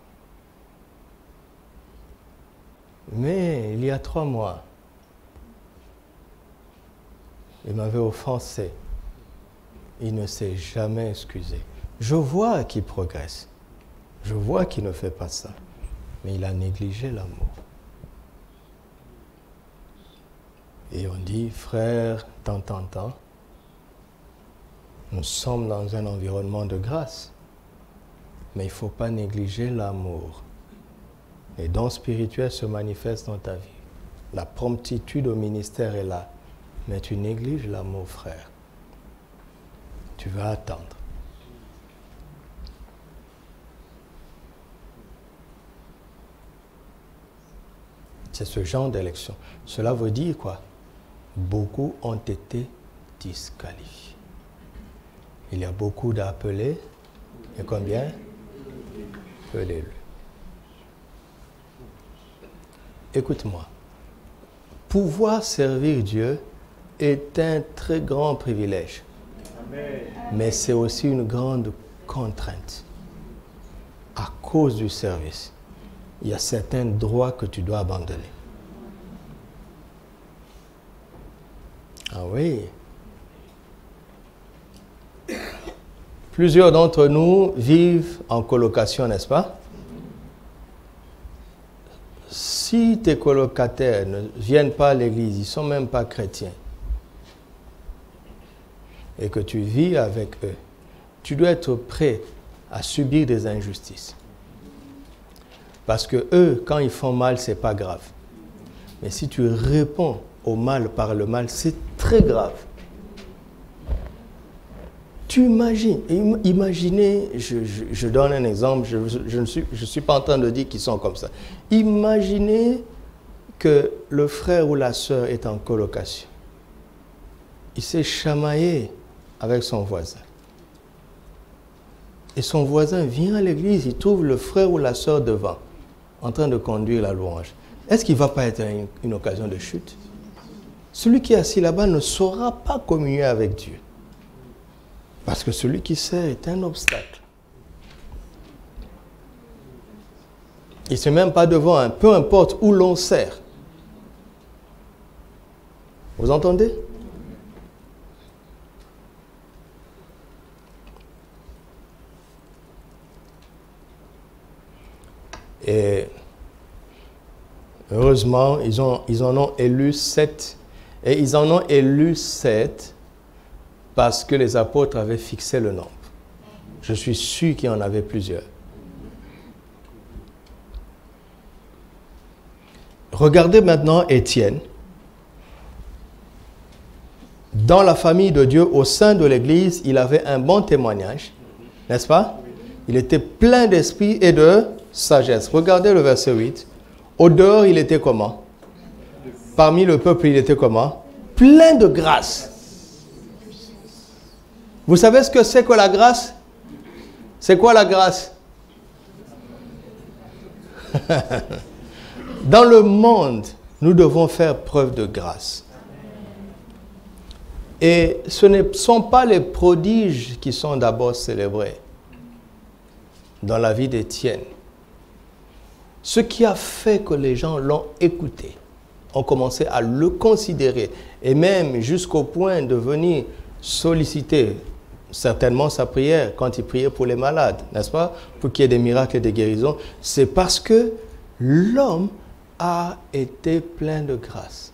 Mais il y a 3 mois, il m'avait offensé. Il ne s'est jamais excusé. Je vois qu'il progresse. Je vois qu'il ne fait pas ça. Mais il a négligé l'amour. » Et on dit, frère, tant, nous sommes dans un environnement de grâce. Mais il ne faut pas négliger l'amour. Les dons spirituels se manifestent dans ta vie. La promptitude au ministère est là. Mais tu négliges l'amour, frère. Tu vas attendre. C'est ce genre d'élection. Cela veut dire quoi? Beaucoup ont été disqualifiés. Il y a beaucoup d'appelés. Et combien? Peu d'élus. Écoute-moi. Pouvoir servir Dieu est un très grand privilège. Mais c'est aussi une grande contrainte. À cause du service, il y a certains droits que tu dois abandonner. Ah oui. Plusieurs d'entre nous vivent en colocation, n'est-ce pas? Si tes colocataires ne viennent pas à l'église, ils ne sont même pas chrétiens, et que tu vis avec eux, tu dois être prêt à subir des injustices. Parce que eux, quand ils font mal, ce n'est pas grave. Mais si tu réponds au mal par le mal, c'est très grave. Tu imagines, imaginez, je donne un exemple, je ne suis pas en train de dire qu'ils sont comme ça. Imaginez que le frère ou la sœur est en colocation. Il s'est chamaillé avec son voisin. Et son voisin vient à l'église, il trouve le frère ou la sœur devant, en train de conduire la louange. Est-ce qu'il ne va pas être une occasion de chute? Celui qui est assis là-bas ne saura pas communier avec Dieu. Parce que celui qui sert est un obstacle. Il ne se met même pas devant un, peu importe où l'on sert. Vous entendez? Et heureusement, ils en ont élu 7. Et ils en ont élu 7 parce que les apôtres avaient fixé le nombre. Je suis sûr qu'il y en avait plusieurs. Regardez maintenant Étienne. Dans la famille de Dieu, au sein de l'Église, il avait un bon témoignage, n'est-ce pas? Il était plein d'esprit et de sagesse. Regardez le verset 8. Au dehors, il était comment? Parmi le peuple, il était comment? Plein de grâce. Vous savez ce que c'est que la grâce? C'est quoi la grâce? Dans le monde, nous devons faire preuve de grâce. Et ce ne sont pas les prodiges qui sont d'abord célébrés dans la vie d'Étienne. Ce qui a fait que les gens l'ont écouté, ont commencé à le considérer, et même jusqu'au point de venir solliciter certainement sa prière quand il priait pour les malades, n'est-ce pas? Pour qu'il y ait des miracles et des guérisons. C'est parce que l'homme a été plein de grâce.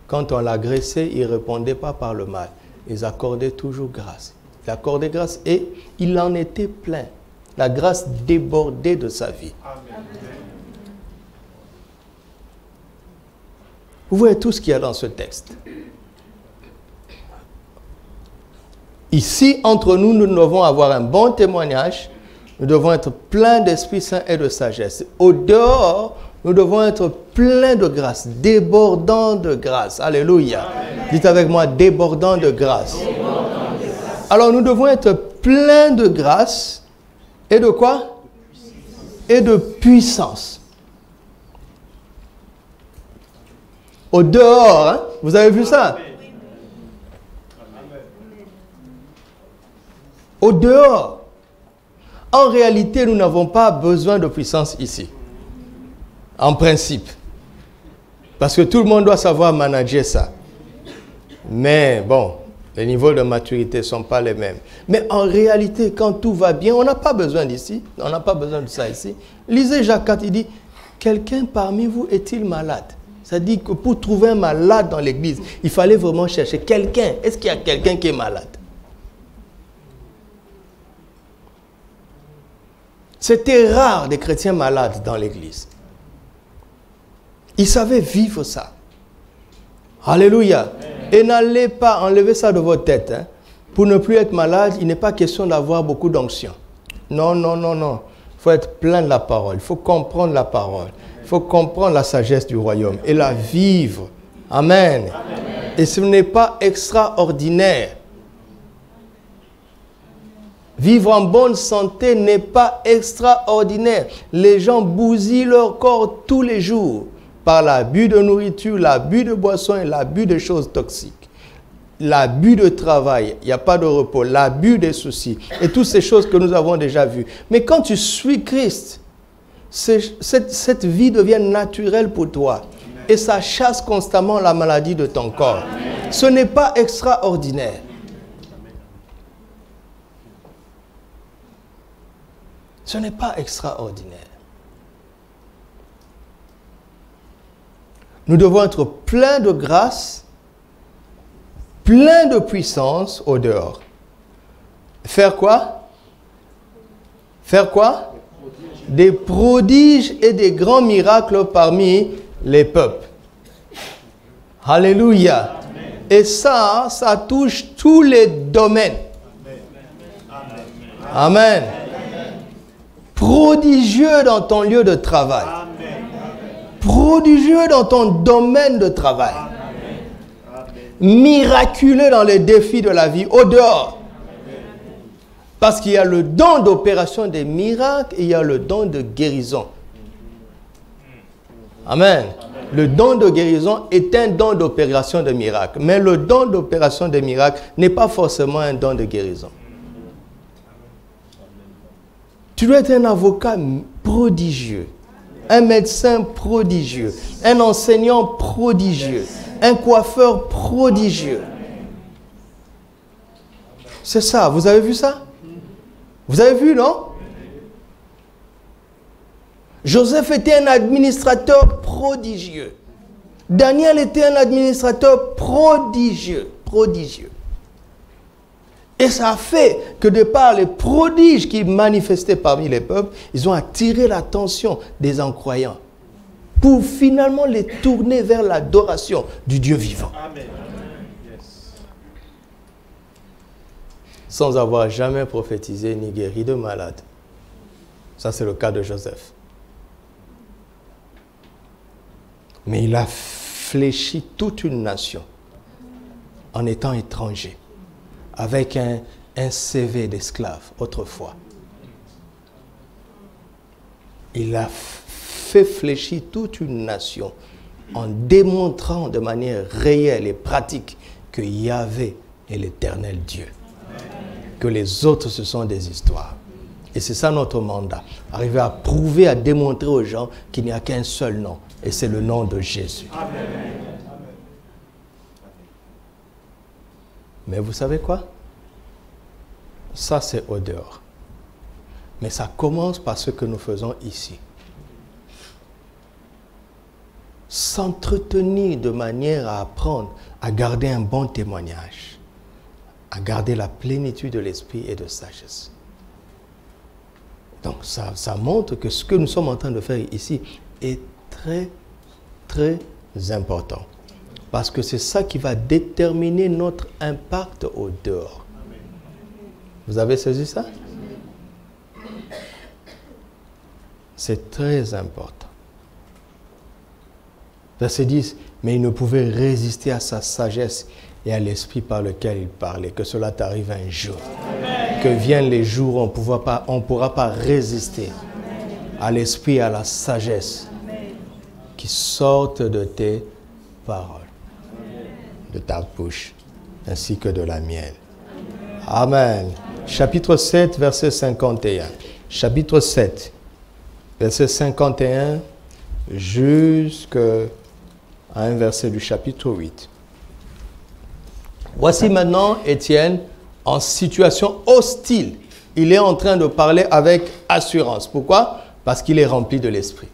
Quand on l'agressait, il ne répondait pas par le mal. Ils accordaient toujours grâce. Il accordait grâce et il en était plein. La grâce débordait de sa vie. Amen. Vous voyez tout ce qu'il y a dans ce texte. Ici, entre nous, nous devons avoir un bon témoignage. Nous devons être pleins d'Esprit Saint et de sagesse. Au dehors, nous devons être pleins de grâce, débordants de grâce. Alléluia. Amen. Dites avec moi, débordants de grâce. Débordant de grâce. Alors, nous devons être pleins de grâce et de quoi? Et de puissance. Au dehors, hein? Vous avez vu ça? Au dehors. En réalité, nous n'avons pas besoin de puissance ici. En principe. Parce que tout le monde doit savoir manager ça. Mais bon, les niveaux de maturité ne sont pas les mêmes. Mais en réalité, quand tout va bien, on n'a pas besoin d'ici. On n'a pas besoin de ça ici. Lisez Jacques 4, il dit, quelqu'un parmi vous est-il malade? Ça dit que pour trouver un malade dans l'église, il fallait vraiment chercher quelqu'un. Est-ce qu'il y a quelqu'un qui est malade? C'était rare des chrétiens malades dans l'église. Ils savaient vivre ça. Alléluia. Et n'allez pas enlever ça de votre tête. Hein. Pour ne plus être malade, il n'est pas question d'avoir beaucoup d'onction. Non, non, non, non. Il faut être plein de la parole. Il faut comprendre la parole. Il faut comprendre la sagesse du royaume et la vivre. Amen. Amen. Et ce n'est pas extraordinaire. Vivre en bonne santé n'est pas extraordinaire. Les gens bousillent leur corps tous les jours par l'abus de nourriture, l'abus de boissons et l'abus de choses toxiques. L'abus de travail, il n'y a pas de repos, l'abus des soucis et toutes ces choses que nous avons déjà vues. Mais quand tu suis Christ, cette vie devient naturelle pour toi et ça chasse constamment la maladie de ton corps. Amen. Ce n'est pas extraordinaire. Ce n'est pas extraordinaire. Nous devons être pleins de grâce, pleins de puissance au dehors. Faire quoi? Faire quoi? Des prodiges et des grands miracles parmi les peuples. Alléluia. Amen. Et ça touche tous les domaines. Amen. Amen. Prodigieux dans ton lieu de travail. Amen. Prodigieux dans ton domaine de travail. Amen. Miraculeux dans les défis de la vie au dehors. Amen. Parce qu'il y a le don d'opération des miracles et il y a le don de guérison. Amen. Le don de guérison est un don d'opération de miracles. Mais le don d'opération de miracles n'est pas forcément un don de guérison. Tu dois être un avocat prodigieux, un médecin prodigieux, un enseignant prodigieux, un coiffeur prodigieux. C'est ça, vous avez vu ça? Vous avez vu, non? Joseph était un administrateur prodigieux. Daniel était un administrateur prodigieux. Et ça a fait que de par les prodiges qu'ils manifestaient parmi les peuples, ils ont attiré l'attention des incroyants pour finalement les tourner vers l'adoration du Dieu vivant. Amen. Sans avoir jamais prophétisé ni guéri de malade. Ça, c'est le cas de Joseph. Mais il a fléchi toute une nation en étant étranger, avec un CV d'esclave autrefois. Il a fait fléchir toute une nation en démontrant de manière réelle et pratique que Yahvé est l'Éternel Dieu. Que les autres, ce sont des histoires. Et c'est ça notre mandat. Arriver à prouver, à démontrer aux gens qu'il n'y a qu'un seul nom. Et c'est le nom de Jésus. Amen. Mais vous savez quoi? Ça, c'est au dehors. Mais ça commence par ce que nous faisons ici. S'entretenir de manière à apprendre à garder un bon témoignage, à garder la plénitude de l'esprit et de sagesse. Donc ça montre que ce que nous sommes en train de faire ici est très, très important. Parce que c'est ça qui va déterminer notre impact au dehors. Vous avez saisi ça? C'est très important. Verset 10, mais il ne pouvait résister à sa sagesse et à l'esprit par lequel il parlait. Que cela t'arrive un jour. Amen. Que viennent les jours où on ne pourra pas résister à l'esprit et à la sagesse qui sortent de tes paroles, de ta bouche, ainsi que de la mienne. Amen. Chapitre 7, verset 51. Chapitre 7, verset 51 jusqu'à un verset du chapitre 8. Voici maintenant Étienne en situation hostile. Il est en train de parler avec assurance. Pourquoi? Parce qu'il est rempli de l'esprit.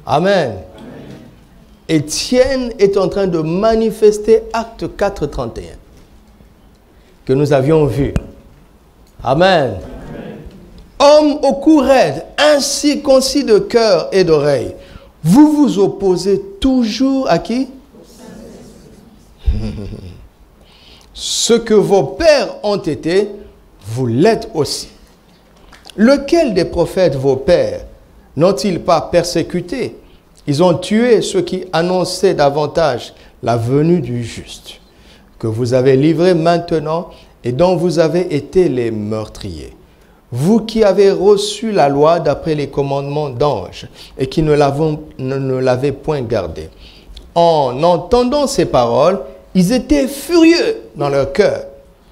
Amen. Étienne est en train de manifester Acte 4, 31 que nous avions vu. Amen. Homme au cou raide, incirconcis de cœur et d'oreille, vous vous opposez toujours à qui? Ce que vos pères ont été, vous l'êtes aussi. Lequel des prophètes, vos pères, n'ont-ils pas persécuté? Ils ont tué ceux qui annonçaient davantage la venue du juste, que vous avez livré maintenant et dont vous avez été les meurtriers. Vous qui avez reçu la loi d'après les commandements d'anges et qui ne l'avez point gardée. En entendant ces paroles, ils étaient furieux dans leur cœur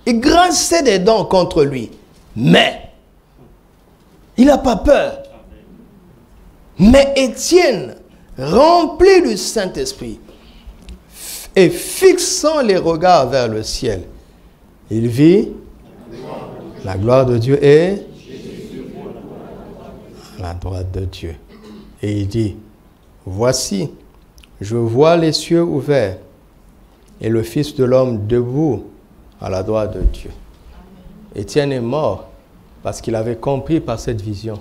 et grinçaient des dents contre lui. Mais il n'a pas peur. Mais Étienne, rempli du Saint-Esprit et fixant les regards vers le ciel, il vit la gloire de Dieu et à la droite de Dieu. Et il dit, voici, je vois les cieux ouverts et le Fils de l'homme debout à la droite de Dieu. Étienne est mort parce qu'il avait compris par cette vision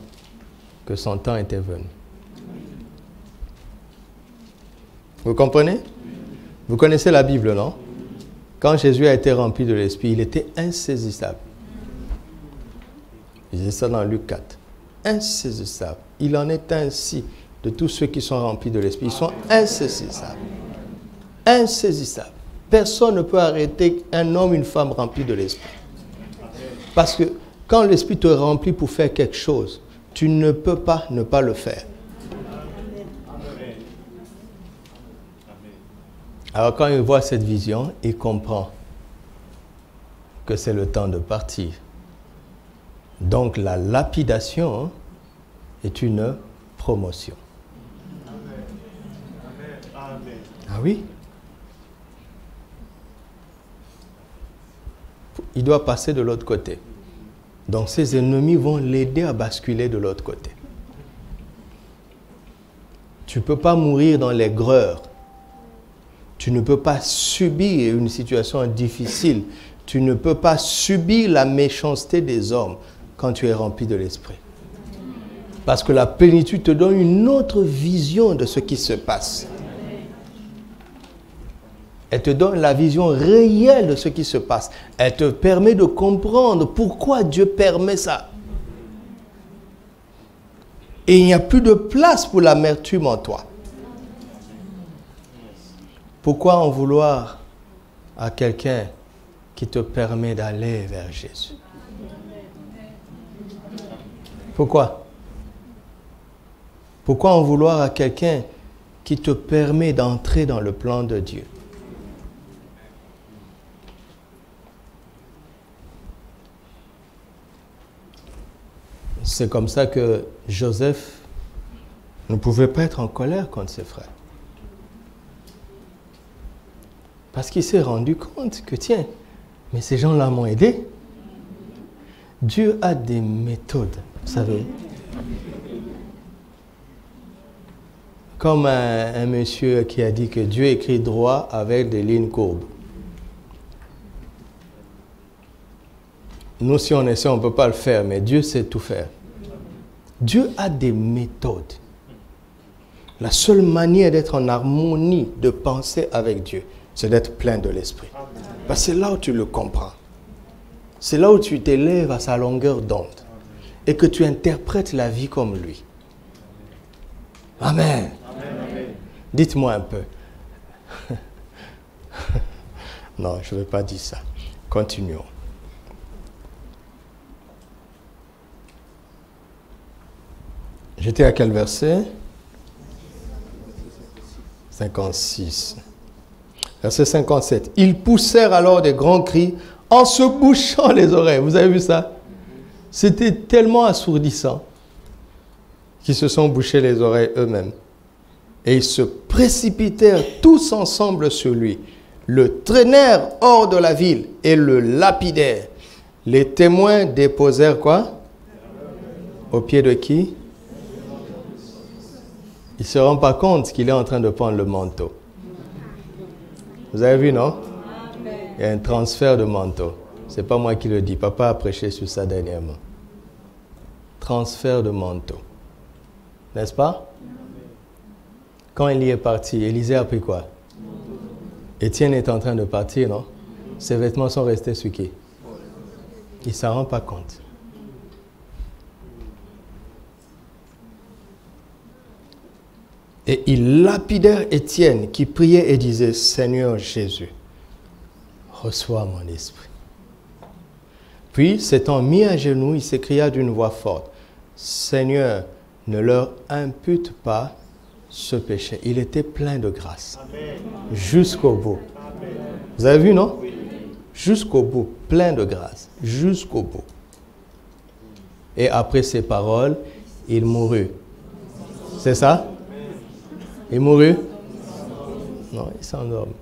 que son temps était venu. Vous comprenez? Vous connaissez la Bible, non? Quand Jésus a été rempli de l'Esprit, il était insaisissable. Il dit ça dans Luc 4. Insaisissable. Il en est ainsi de tous ceux qui sont remplis de l'Esprit. Ils sont insaisissables. Insaisissables. Personne ne peut arrêter un homme, une femme remplis de l'Esprit. Parce que Quand l'Esprit te remplit pour faire quelque chose, tu ne peux pas ne pas le faire. Alors quand il voit cette vision, il comprend que c'est le temps de partir. Donc la lapidation est une promotion. Ah oui? Il doit passer de l'autre côté. Donc ses ennemis vont l'aider à basculer de l'autre côté. Tu ne peux pas mourir dans l'aigreur. Tu ne peux pas subir une situation difficile. Tu ne peux pas subir la méchanceté des hommes quand tu es rempli de l'Esprit. Parce que la plénitude te donne une autre vision de ce qui se passe. Elle te donne la vision réelle de ce qui se passe. Elle te permet de comprendre pourquoi Dieu permet ça. Et il n'y a plus de place pour l'amertume en toi. Pourquoi en vouloir à quelqu'un qui te permet d'aller vers Jésus? Pourquoi? Pourquoi en vouloir à quelqu'un qui te permet d'entrer dans le plan de Dieu? C'est comme ça que Joseph ne pouvait pas être en colère contre ses frères. Parce qu'il s'est rendu compte que, tiens, mais ces gens-là m'ont aidé. Dieu a des méthodes, vous savez. Comme un monsieur qui a dit que Dieu écrit droit avec des lignes courbes. Nous, si on essaie, on ne peut pas le faire, mais Dieu sait tout faire. Dieu a des méthodes. La seule manière d'être en harmonie, de penser avec Dieu, c'est d'être plein de l'Esprit. Parce que c'est là où tu le comprends. C'est là où tu t'élèves à sa longueur d'onde. Et que tu interprètes la vie comme lui. Amen. Amen. Dites-moi un peu. Non, je ne vais pas dire ça. Continuons. J'étais à quel verset? 56. Verset 57. Ils poussèrent alors des grands cris en se bouchant les oreilles. Vous avez vu ça? C'était tellement assourdissant qu'ils se sont bouchés les oreilles eux-mêmes. Et ils se précipitèrent tous ensemble sur lui, le traînèrent hors de la ville et le lapidèrent. Les témoins déposèrent quoi? Au pied de qui? Il ne se rend pas compte qu'il est en train de prendre le manteau. Vous avez vu, non? Il y a un transfert de manteau. Ce n'est pas moi qui le dis. Papa a prêché sur ça dernièrement. Transfert de manteau. N'est-ce pas? Quand Élie est parti, Élisée a pris quoi? Étienne est en train de partir, non? Ses vêtements sont restés sur qui? Il ne s'en rend pas compte. Et ils lapidèrent Étienne qui priait et disait, Seigneur Jésus, reçois mon esprit. Puis, s'étant mis à genoux, il s'écria d'une voix forte, Seigneur, ne leur impute pas ce péché. Il était plein de grâce. Jusqu'au bout. Amen. Vous avez vu, non? Oui. Jusqu'au bout. Plein de grâce. Jusqu'au bout. Et après ces paroles, il mourut. C'est ça? Il mourut? Non, il s'endorme.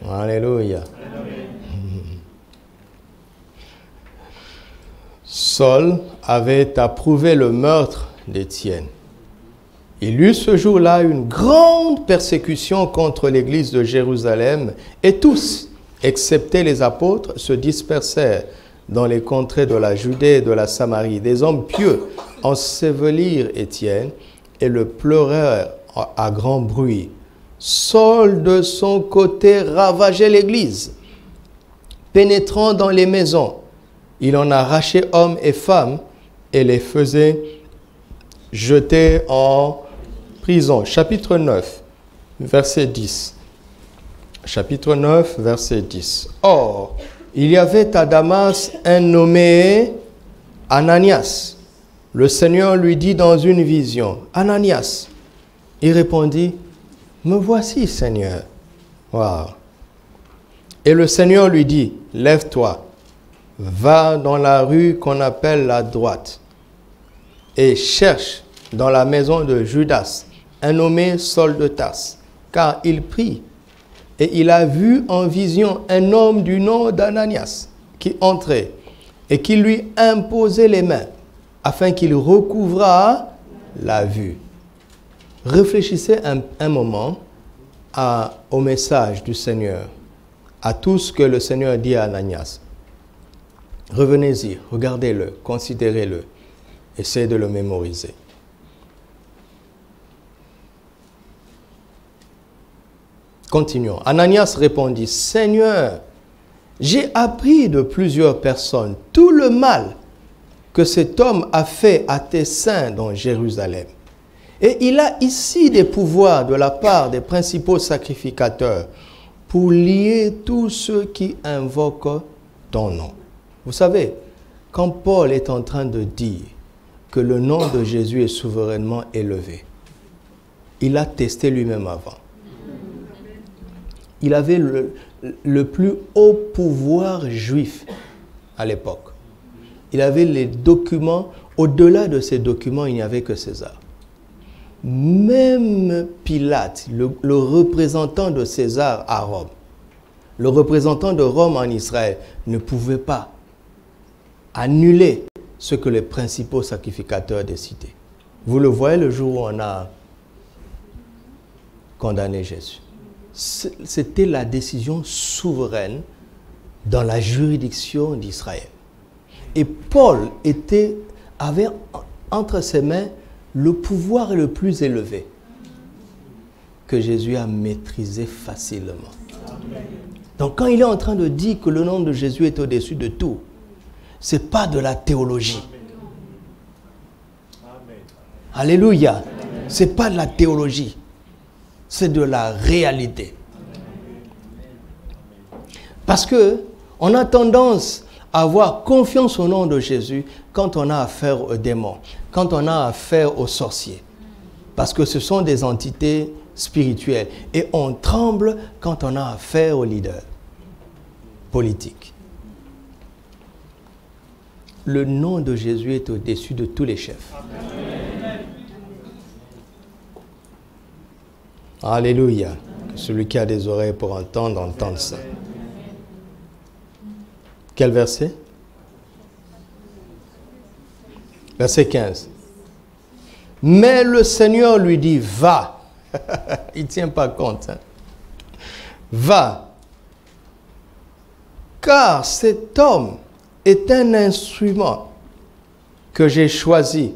Alléluia. Saul avait approuvé le meurtre d'Étienne. Il eut ce jour-là une grande persécution contre l'église de Jérusalem et tous, excepté les apôtres, se dispersèrent dans les contrées de la Judée et de la Samarie. Des hommes pieux ensevelirent Étienne et le pleurèrent à grand bruit. Saul, de son côté, ravageait l'église. Pénétrant dans les maisons, il en arrachait hommes et femmes et les faisait jeter en prison. Chapitre 9, verset 10. Chapitre 9, verset 10. Or, il y avait à Damas un nommé Ananias. Le Seigneur lui dit dans une vision, Ananias. Il répondit, me voici, Seigneur. Wow. Et le Seigneur lui dit, lève-toi, va dans la rue qu'on appelle la droite et cherche dans la maison de Judas un nommé Saul de Tarse, car il prie. Et il a vu en vision un homme du nom d'Ananias qui entrait et qui lui imposait les mains afin qu'il recouvrât la vue. Réfléchissez un moment au message du Seigneur, à tout ce que le Seigneur dit à Ananias. Revenez-y, regardez-le, considérez-le, essayez de le mémoriser. Continuons. Ananias répondit, Seigneur, j'ai appris de plusieurs personnes tout le mal que cet homme a fait à tes saints dans Jérusalem. Et il a ici des pouvoirs de la part des principaux sacrificateurs pour lier tous ceux qui invoquent ton nom. Vous savez, quand Paul est en train de dire que le nom de Jésus est souverainement élevé, il a testé lui-même avant. Il avait le plus haut pouvoir juif à l'époque. Il avait les documents. Au-delà de ces documents, il n'y avait que César. Même Pilate, le représentant de César à Rome, le représentant de Rome en Israël, ne pouvait pas annuler ce que les principaux sacrificateurs décidaient. Vous le voyez le jour où on a condamné Jésus. C'était la décision souveraine dans la juridiction d'Israël. Et Paul avait entre ses mains le pouvoir le plus élevé que Jésus a maîtrisé facilement. Donc quand il est en train de dire que le nom de Jésus est au-dessus de tout, ce n'est pas de la théologie. Alléluia. Ce n'est pas de la théologie. C'est de la réalité. Parce que on a tendance à avoir confiance au nom de Jésus quand on a affaire aux démons, quand on a affaire aux sorciers. Parce que ce sont des entités spirituelles. Et on tremble quand on a affaire aux leaders politiques. Le nom de Jésus est au-dessus de tous les chefs. Alléluia. Que celui qui a des oreilles pour entendre, entende ça. Quel verset? Verset 15. Mais le Seigneur lui dit, va. Il ne tient pas compte. Hein? Va. Car cet homme est un instrument que j'ai choisi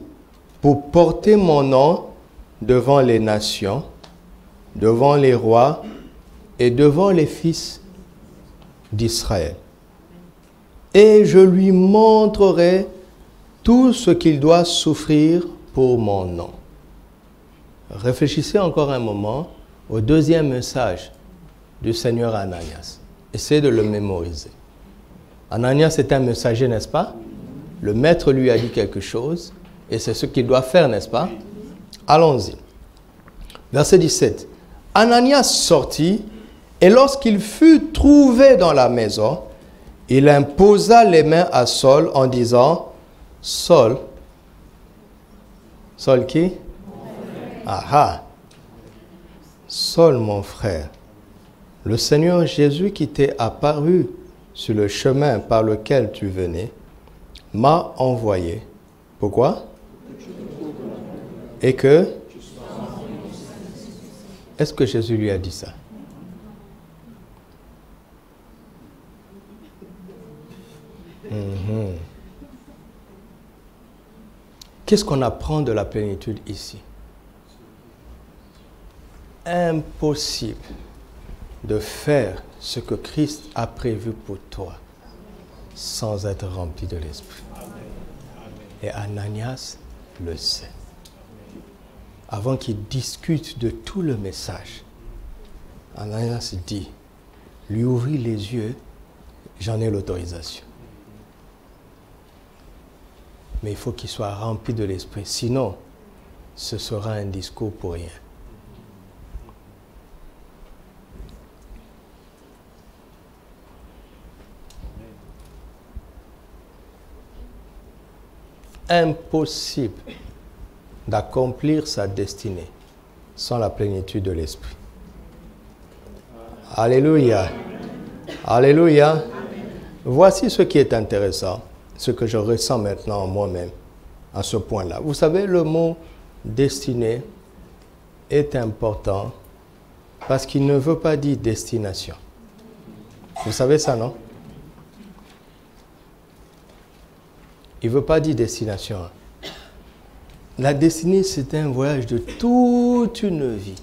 pour porter mon nom devant les nations, devant les rois et devant les fils d'Israël. Et je lui montrerai tout ce qu'il doit souffrir pour mon nom. Réfléchissez encore un moment au deuxième message du Seigneur à Ananias. Essayez de le mémoriser. Ananias est un messager, n'est-ce pas? Le maître lui a dit quelque chose et c'est ce qu'il doit faire, n'est-ce pas? Allons-y. Verset 17. Ananias sortit et lorsqu'il fut trouvé dans la maison, il imposa les mains à Saul en disant, Saul, Saul qui? Ah! Saul, mon frère, le Seigneur Jésus qui t'est apparu sur le chemin par lequel tu venais, m'a envoyé. Pourquoi? Et que? Est-ce que Jésus lui a dit ça? Qu'est-ce qu'on apprend de la plénitude ici? Impossible de faire ce que Christ a prévu pour toi sans être rempli de l'Esprit. Et Ananias le sait. Avant qu'il discute de tout le message, Ananias dit, lui ouvrit les yeux j'en ai l'autorisation. Mais il faut qu'il soit rempli de l'Esprit. Sinon, ce sera un discours pour rien. Impossible d'accomplir sa destinée sans la plénitude de l'Esprit. Alléluia. Alléluia. Voici ce qui est intéressant, ce que je ressens maintenant en moi-même, à ce point-là. Vous savez, le mot destinée est important parce qu'il ne veut pas dire destination. Vous savez ça, non? Il ne veut pas dire destination. La destinée, c'est un voyage de toute une vie.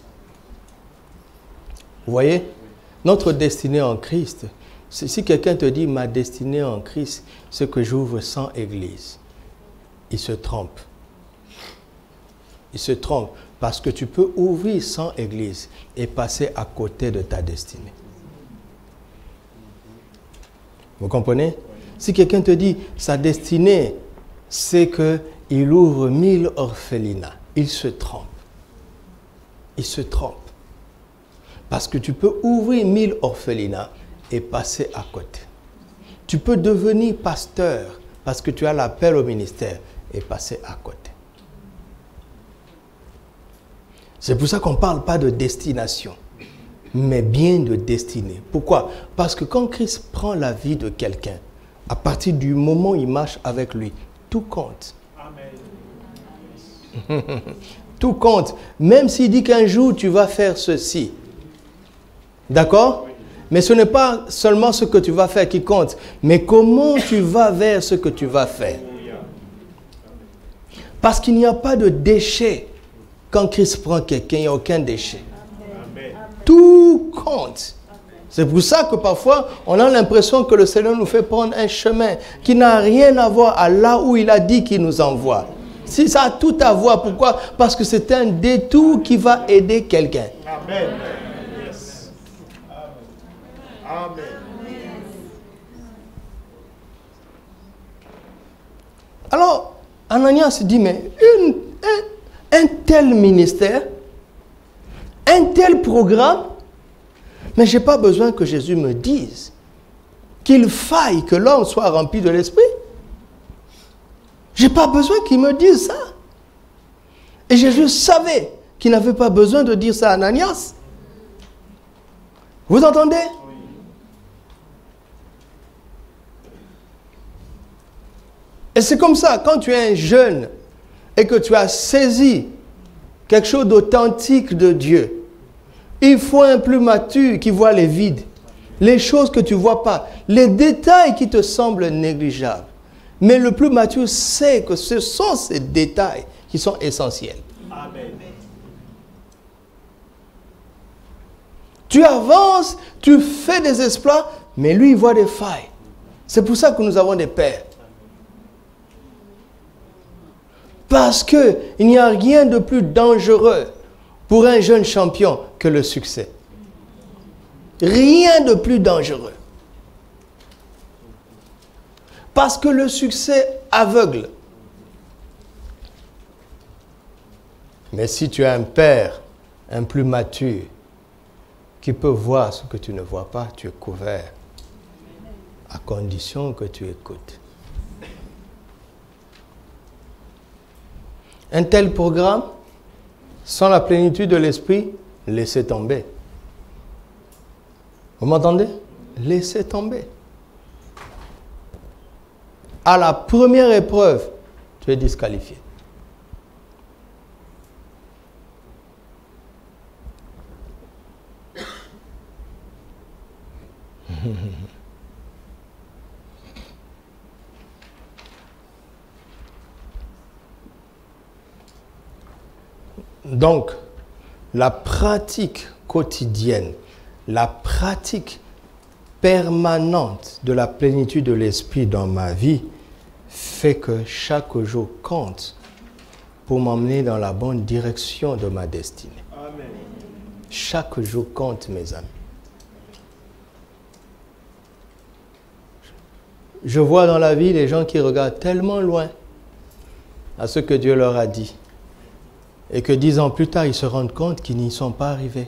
Vous voyez? Notre destinée en Christ, si quelqu'un te dit « ma destinée en Christ, c'est que j'ouvre 100 églises », il se trompe. Il se trompe parce que tu peux ouvrir 100 églises et passer à côté de ta destinée. Vous comprenez? Si quelqu'un te dit sa destinée, c'est qu'il ouvre 1000 orphelinats, il se trompe. Il se trompe. Parce que tu peux ouvrir 1000 orphelinats et passer à côté. Tu peux devenir pasteur parce que tu as l'appel au ministère et passer à côté. C'est pour ça qu'on ne parle pas de destination, mais bien de destinée. Pourquoi? Parce que quand Christ prend la vie de quelqu'un, à partir du moment où il marche avec lui, tout compte. Amen. Tout compte. Même s'il dit qu'un jour tu vas faire ceci. D'accord? Oui. Mais ce n'est pas seulement ce que tu vas faire qui compte, mais comment tu vas vers ce que tu vas faire. Parce qu'il n'y a pas de déchet. Quand Christ prend quelqu'un, il n'y a aucun déchet. Amen. Tout compte. C'est pour ça que parfois, on a l'impression que le Seigneur nous fait prendre un chemin qui n'a rien à voir à là où il a dit qu'il nous envoie. Si ça a tout à voir, pourquoi? Parce que c'est un détour qui va aider quelqu'un. Amen. Yes. Amen. Alors, Ananias dit, mais un tel ministère, un tel programme, mais je n'ai pas besoin que Jésus me dise qu'il faille que l'homme soit rempli de l'Esprit. Je n'ai pas besoin qu'il me dise ça. Et Jésus savait qu'il n'avait pas besoin de dire ça à Ananias. Vous entendez? Et c'est comme ça, quand tu es un jeune et que tu as saisi quelque chose d'authentique de Dieu, il faut un plus mature qui voit les vides, les choses que tu ne vois pas, les détails qui te semblent négligeables. Mais le plus mature sait que ce sont ces détails qui sont essentiels. Amen. Tu avances, tu fais des exploits, mais lui, il voit des failles. C'est pour ça que nous avons des pères. Parce qu'il n'y a rien de plus dangereux pour un jeune champion que le succès. Rien de plus dangereux. Parce que le succès aveugle. Mais si tu as un père, un plus mature, qui peut voir ce que tu ne vois pas, tu es couvert. À condition que tu écoutes. Un tel programme, sans la plénitude de l'esprit, laissez tomber. Vous m'entendez? Laissez tomber. À la première épreuve, tu es disqualifié. Donc, la pratique quotidienne, la pratique permanente de la plénitude de l'esprit dans ma vie fait que chaque jour compte pour m'emmener dans la bonne direction de ma destinée. Amen. Chaque jour compte, mes amis. Je vois dans la vie les gens qui regardent tellement loin à ce que Dieu leur a dit. Et que 10 ans plus tard, ils se rendent compte qu'ils n'y sont pas arrivés.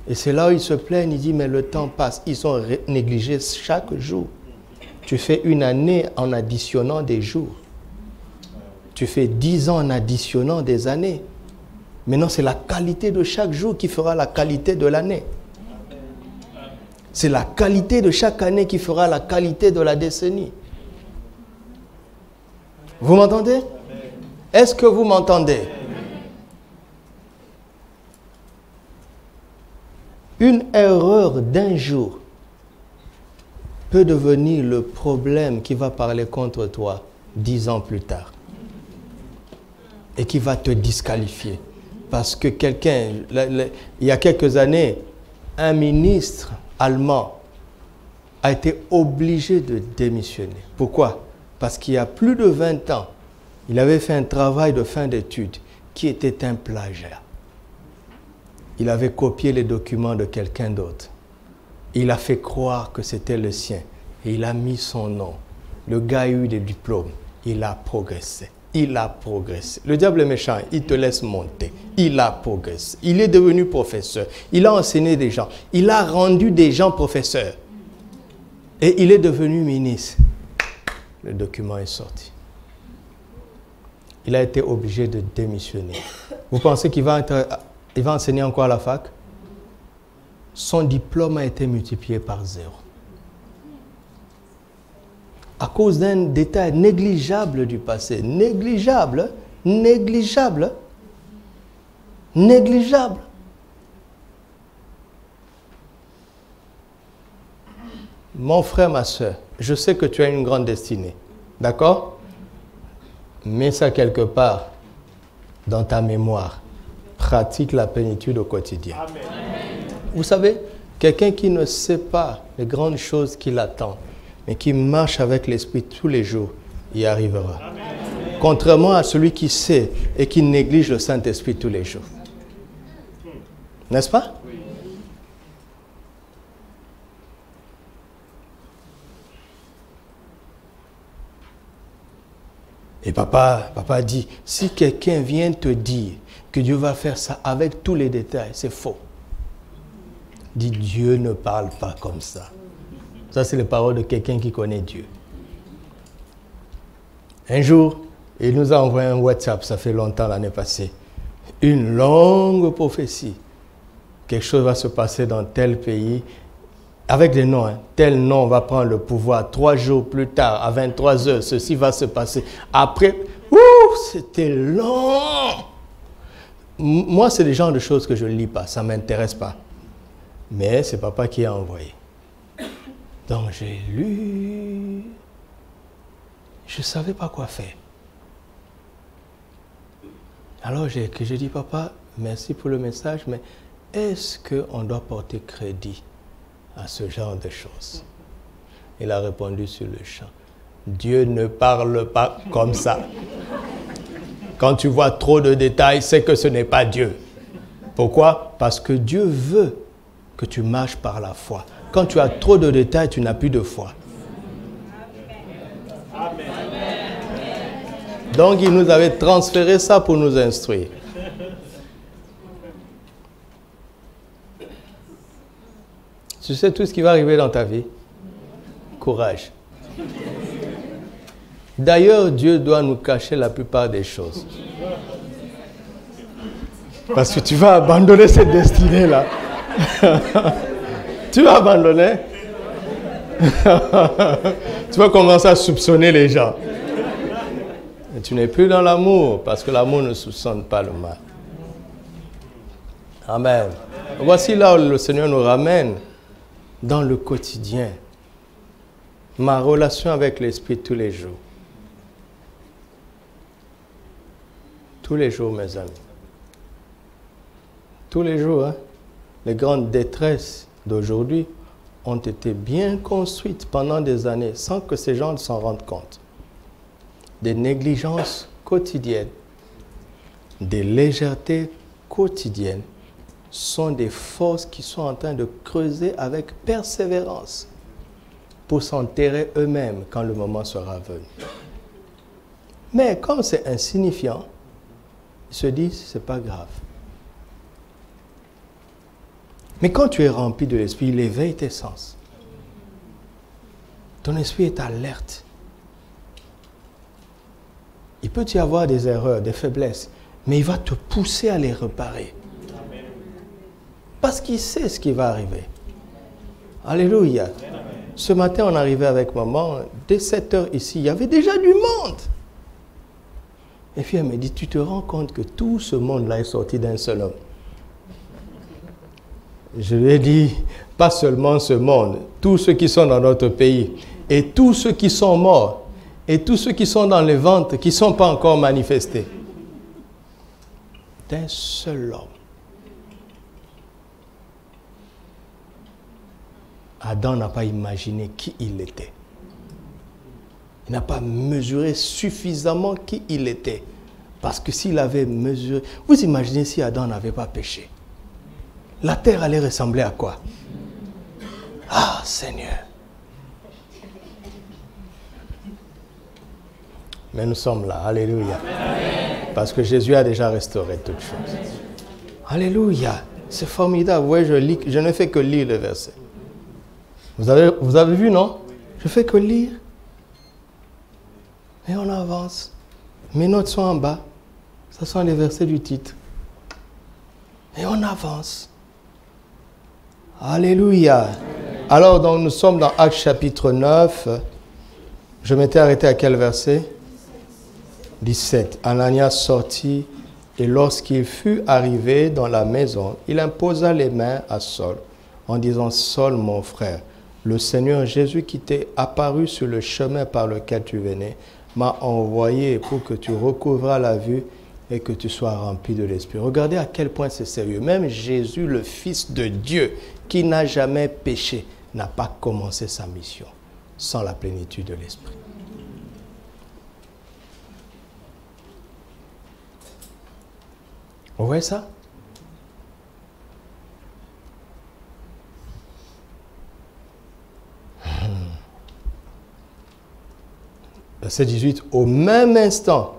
Et c'est là où ils se plaignent, ils disent, mais le temps passe. Ils sont négligés chaque jour. Tu fais une année en additionnant des jours. Tu fais 10 ans en additionnant des années. Maintenant, c'est la qualité de chaque jour qui fera la qualité de l'année. C'est la qualité de chaque année qui fera la qualité de la décennie. Vous m'entendez? Est-ce que vous m'entendez? Une erreur d'un jour peut devenir le problème qui va parler contre toi 10 ans plus tard. Et qui va te disqualifier. Parce que quelqu'un, il y a quelques années, un ministre allemand a été obligé de démissionner. Pourquoi? Parce qu'il y a plus de 20 ans, il avait fait un travail de fin d'études qui était un plagiat. Il avait copié les documents de quelqu'un d'autre. Il a fait croire que c'était le sien. Et il a mis son nom. Le gars a eu des diplômes. Il a progressé. Il a progressé. Le diable est méchant. Il te laisse monter. Il a progressé. Il est devenu professeur. Il a enseigné des gens. Il a rendu des gens professeurs. Et il est devenu ministre. Le document est sorti. Il a été obligé de démissionner. Vous pensez qu'il va enseigner encore à la fac? Son diplôme a été multiplié par 0. À cause d'un détail négligeable du passé. Négligeable, négligeable, négligeable. Mon frère, ma soeur, je sais que tu as une grande destinée. D'accord? Mets ça quelque part dans ta mémoire. Pratique la plénitude au quotidien. Amen. Vous savez, quelqu'un qui ne sait pas les grandes choses qui l'attendent, mais qui marche avec l'Esprit tous les jours, y arrivera. Amen. Contrairement à celui qui sait et qui néglige le Saint-Esprit tous les jours. N'est-ce pas? Oui. Et papa dit, si quelqu'un vient te dire que Dieu va faire ça avec tous les détails, c'est faux. Dit, Dieu ne parle pas comme ça. Ça, c'est les paroles de quelqu'un qui connaît Dieu. Un jour, il nous a envoyé un WhatsApp, ça fait longtemps l'année passée. Une longue prophétie. Quelque chose va se passer dans tel pays. Avec des noms, hein. Tel nom va prendre le pouvoir. 3 jours plus tard, à 23 h, ceci va se passer. Après, c'était long. Moi, c'est le genre de choses que je ne lis pas. Ça ne m'intéresse pas. Mais c'est papa qui a envoyé. Donc, j'ai lu. Je ne savais pas quoi faire. Alors, j'ai dit, papa, merci pour le message, mais est-ce qu'on doit porter crédit à ce genre de choses? Il a répondu sur le champ. Dieu ne parle pas comme ça. Quand tu vois trop de détails, c'est que ce n'est pas Dieu. Pourquoi? Parce que Dieu veut que tu marches par la foi. Quand tu as trop de détails, tu n'as plus de foi. Amen. Donc, il nous avait transféré ça pour nous instruire. Tu sais tout ce qui va arriver dans ta vie? Courage. D'ailleurs, Dieu doit nous cacher la plupart des choses. Parce que tu vas abandonner cette destinée-là. Tu vas abandonner. Tu vas commencer à soupçonner les gens. Et tu n'es plus dans l'amour, parce que l'amour ne soupçonne pas le mal. Amen. Voici là où le Seigneur nous ramène dans le quotidien. Ma relation avec l'Esprit tous les jours. Tous les jours, mes amis. Tous les jours, hein. Les grandes détresses d'aujourd'hui ont été bien construites pendant des années sans que ces gens ne s'en rendent compte. Des négligences quotidiennes, des légèretés quotidiennes sont des forces qui sont en train de creuser avec persévérance pour s'enterrer eux-mêmes quand le moment sera venu. Mais comme c'est insignifiant, ils se disent, c'est pas grave. Mais quand tu es rempli de l'esprit, il éveille tes sens. Ton esprit est alerte. Il peut y avoir des erreurs, des faiblesses, mais il va te pousser à les réparer. Parce qu'il sait ce qui va arriver. Alléluia. Ce matin, on arrivait avec maman. Dès 7 heures ici, il y avait déjà du monde. Et puis elle me dit, tu te rends compte que tout ce monde-là est sorti d'un seul homme. Je lui ai dit, pas seulement ce monde, tous ceux qui sont dans notre pays, et tous ceux qui sont morts, et tous ceux qui sont dans les ventres, qui ne sont pas encore manifestés. D'un seul homme. Adam n'a pas imaginé qui il était. Il n'a pas mesuré suffisamment qui il était. Parce que s'il avait mesuré... Vous imaginez si Adam n'avait pas péché. La terre allait ressembler à quoi? Ah, Seigneur. Mais nous sommes là. Alléluia. Amen. Parce que Jésus a déjà restauré toutes choses. Alléluia. C'est formidable. Vous voyez, je ne fais que lire le verset. Vous avez vu, non? Je fais que lire. Et on avance. Mes notes sont en bas. Ce sont les versets du titre. Et on avance. Alléluia. Alors, donc, nous sommes dans Actes chapitre 9. Je m'étais arrêté à quel verset? 17. Ananias sortit et lorsqu'il fut arrivé dans la maison, il imposa les mains à Saul en disant, Saul, mon frère, le Seigneur Jésus qui t'est apparu sur le chemin par lequel tu venais, m'a envoyé pour que tu recouvras la vue et que tu sois rempli de l'Esprit. Regardez à quel point c'est sérieux. Même Jésus, le Fils de Dieu, qui n'a jamais péché, n'a pas commencé sa mission sans la plénitude de l'Esprit. Vous voyez ça? Verset 18. Au même instant,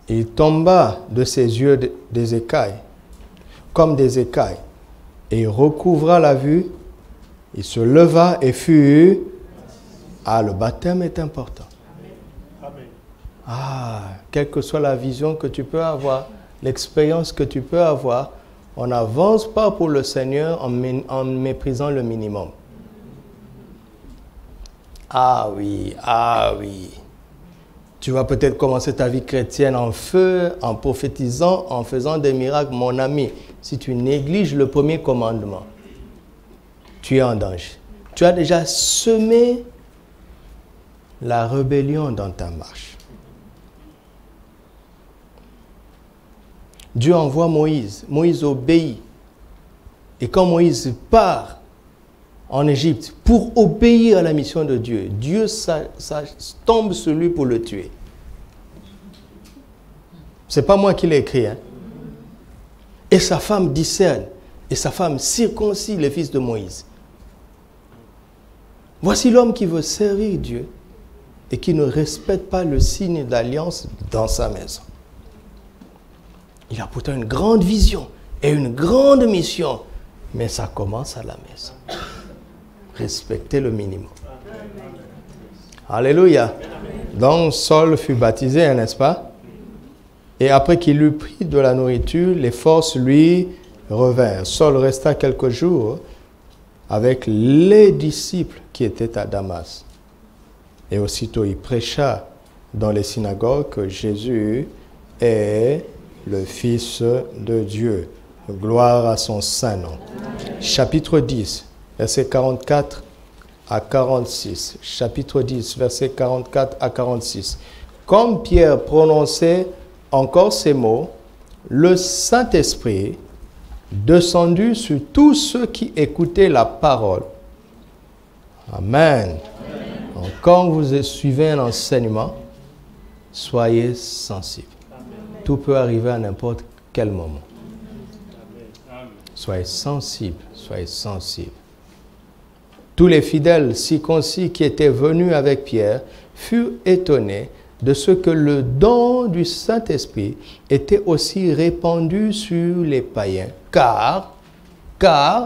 il tomba de ses yeux des écailles, comme des écailles, et il recouvra la vue, il se leva et fut... Ah, le baptême est important. Ah, quelle que soit la vision que tu peux avoir, l'expérience que tu peux avoir, on n'avance pas pour le Seigneur en méprisant le minimum. Ah oui, ah oui. Tu vas peut-être commencer ta vie chrétienne en feu, en prophétisant, en faisant des miracles. Mon ami, si tu négliges le premier commandement, tu es en danger. Tu as déjà semé la rébellion dans ta marche. Dieu envoie Moïse. Moïse obéit. Et quand Moïse part en Égypte pour obéir à la mission de Dieu, Dieu tombe sur lui pour le tuer. Ce n'est pas moi qui l'ai écrit. Hein? Et sa femme discerne. Et sa femme circoncis les fils de Moïse. Voici l'homme qui veut servir Dieu et qui ne respecte pas le signe d'alliance dans sa maison. Il a pourtant une grande vision et une grande mission, mais ça commence à la maison. Respecter le minimum. Alléluia. Donc Saul fut baptisé, n'est-ce pas? Et après qu'il eut pris de la nourriture, les forces lui revinrent. Saul resta quelques jours avec les disciples qui étaient à Damas. Et aussitôt il prêcha dans les synagogues que Jésus est le Fils de Dieu. Gloire à son saint nom. Chapitre 10, versets 44 à 46. Chapitre 10, versets 44 à 46. Comme Pierre prononçait encore ces mots, le Saint-Esprit descendu sur tous ceux qui écoutaient la parole. Amen. Donc, quand vous suivez un enseignement, soyez sensibles. Tout peut arriver à n'importe quel moment. Soyez sensibles, soyez sensibles. Tous les fidèles circoncis qui étaient venus avec Pierre furent étonnés de ce que le don du Saint-Esprit était aussi répandu sur les païens. Car,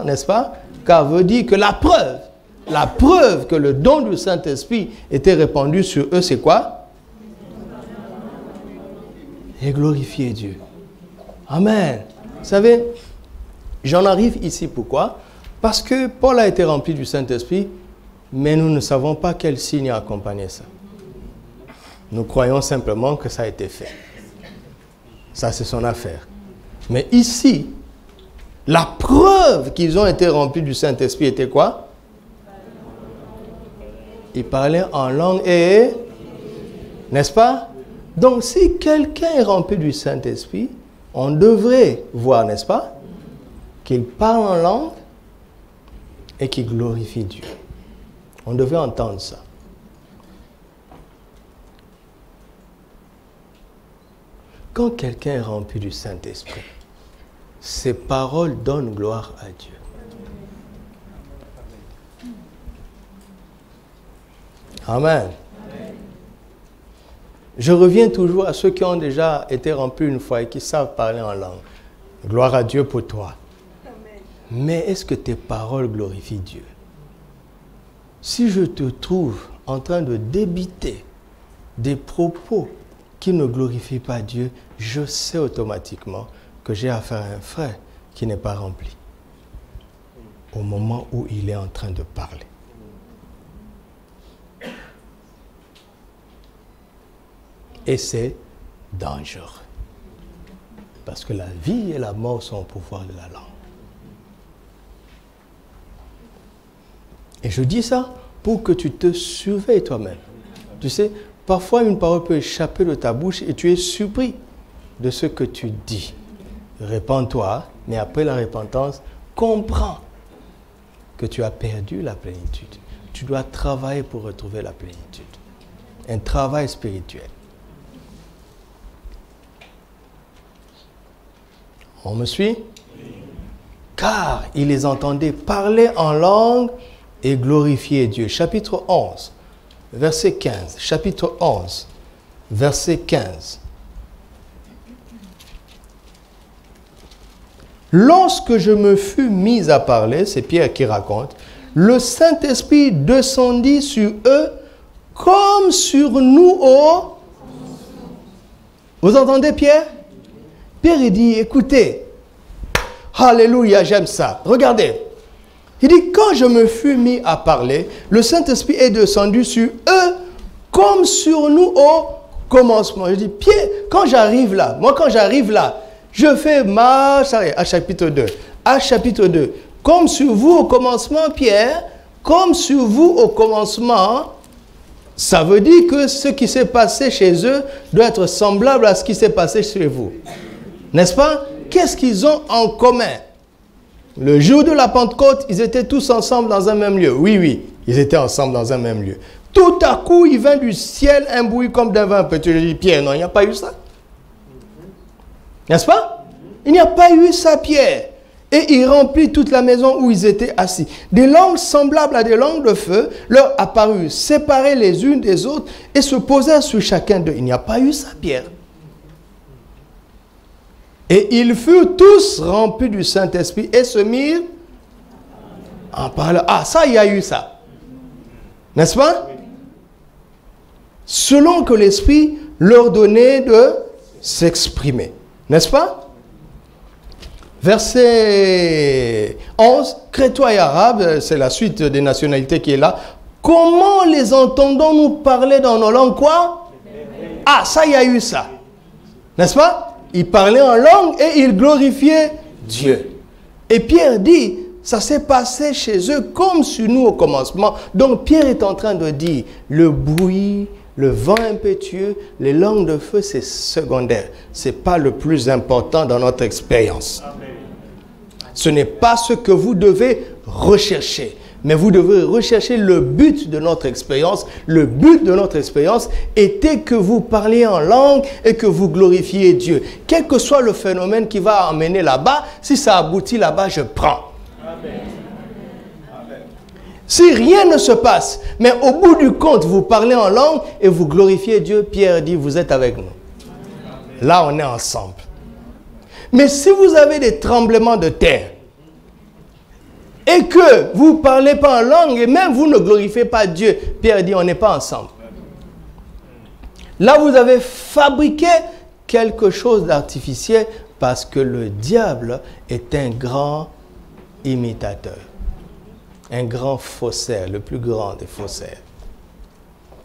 n'est-ce pas? Car veut dire que la preuve que le don du Saint-Esprit était répandu sur eux, c'est quoi? Et glorifier Dieu. Amen. Vous savez, j'en arrive ici, pourquoi? Parce que Paul a été rempli du Saint-Esprit, mais nous ne savons pas quel signe a accompagné ça. Nous croyons simplement que ça a été fait. Ça, c'est son affaire. Mais ici, la preuve qu'ils ont été remplis du Saint-Esprit était quoi? Ils parlaient en langue et... N'est-ce pas? Donc, si quelqu'un est rempli du Saint-Esprit, on devrait voir, n'est-ce pas, qu'il parle en langue et qu'il glorifie Dieu. On devait entendre ça. Quand quelqu'un est rempli du Saint-Esprit, ses paroles donnent gloire à Dieu. Amen. Je reviens toujours à ceux qui ont déjà été remplis une fois et qui savent parler en langue. Gloire à Dieu pour toi. Mais est-ce que tes paroles glorifient Dieu? Si je te trouve en train de débiter des propos qui ne glorifient pas Dieu, je sais automatiquement que j'ai affaire à un frère qui n'est pas rempli au moment où il est en train de parler. Et c'est dangereux. Parce que la vie et la mort sont au pouvoir de la langue. Et je dis ça pour que tu te surveilles toi-même. Tu sais, parfois une parole peut échapper de ta bouche et tu es surpris de ce que tu dis. Répands-toi, mais après la repentance, comprends que tu as perdu la plénitude. Tu dois travailler pour retrouver la plénitude. Un travail spirituel. On me suit? Car ils les entendaient parler en langue et glorifier Dieu. Chapitre 11, verset 15. Chapitre 11, verset 15. Lorsque je me fus mis à parler, c'est Pierre qui raconte, le Saint-Esprit descendit sur eux comme sur nous au... Vous entendez Pierre? Pierre il dit, écoutez, alléluia, j'aime ça. Regardez, il dit, quand je me fus mis à parler, le Saint-Esprit est descendu sur eux comme sur nous au commencement. Je dis, Pierre, quand j'arrive là, je fais marche à chapitre 2. À chapitre 2, comme sur vous au commencement, Pierre, comme sur vous au commencement, ça veut dire que ce qui s'est passé chez eux doit être semblable à ce qui s'est passé chez vous. N'est-ce pas? Qu'est-ce qu'ils ont en commun? Le jour de la Pentecôte, ils étaient tous ensemble dans un même lieu. Oui, ils étaient ensemble dans un même lieu. Tout à coup, il vint du ciel un bruit comme d'un vent petit. Je dis, Pierre, non, il n'y a pas eu ça. N'est-ce pas? Il n'y a pas eu ça, Pierre. Et il remplit toute la maison où ils étaient assis. Des langues semblables à des langues de feu leur apparurent, séparées les unes des autres et se posèrent sur chacun d'eux. Il n'y a pas eu ça, Pierre. Et ils furent tous remplis du Saint-Esprit et se mirent en parlant. Ah, ça, il y a eu ça. N'est-ce pas? Selon que l'Esprit leur donnait de s'exprimer. N'est-ce pas? Verset 11. Crétois et Arabes, c'est la suite des nationalités qui est là. Comment les entendons-nous parler dans nos langues, quoi? Ah, ça, il y a eu ça. N'est-ce pas? Ils parlaient en langue et ils glorifiaient Dieu. Et Pierre dit, ça s'est passé chez eux comme sur nous au commencement. Donc Pierre est en train de dire, le bruit, le vent impétueux, les langues de feu, c'est secondaire. Ce n'est pas le plus important dans notre expérience. Ce n'est pas ce que vous devez rechercher. Mais vous devez rechercher le but de notre expérience. Le but de notre expérience était que vous parliez en langue et que vous glorifiez Dieu. Quel que soit le phénomène qui va amener là-bas, si ça aboutit là-bas, je prends. Amen. Si rien ne se passe, mais au bout du compte, vous parlez en langue et vous glorifiez Dieu, Pierre dit, vous êtes avec nous. Là, on est ensemble. Mais si vous avez des tremblements de terre et que vous ne parlez pas en langue et même vous ne glorifiez pas Dieu, Pierre dit, on n'est pas ensemble. Là, vous avez fabriqué quelque chose d'artificiel parce que le diable est un grand imitateur, un grand faussaire, le plus grand des faussaires.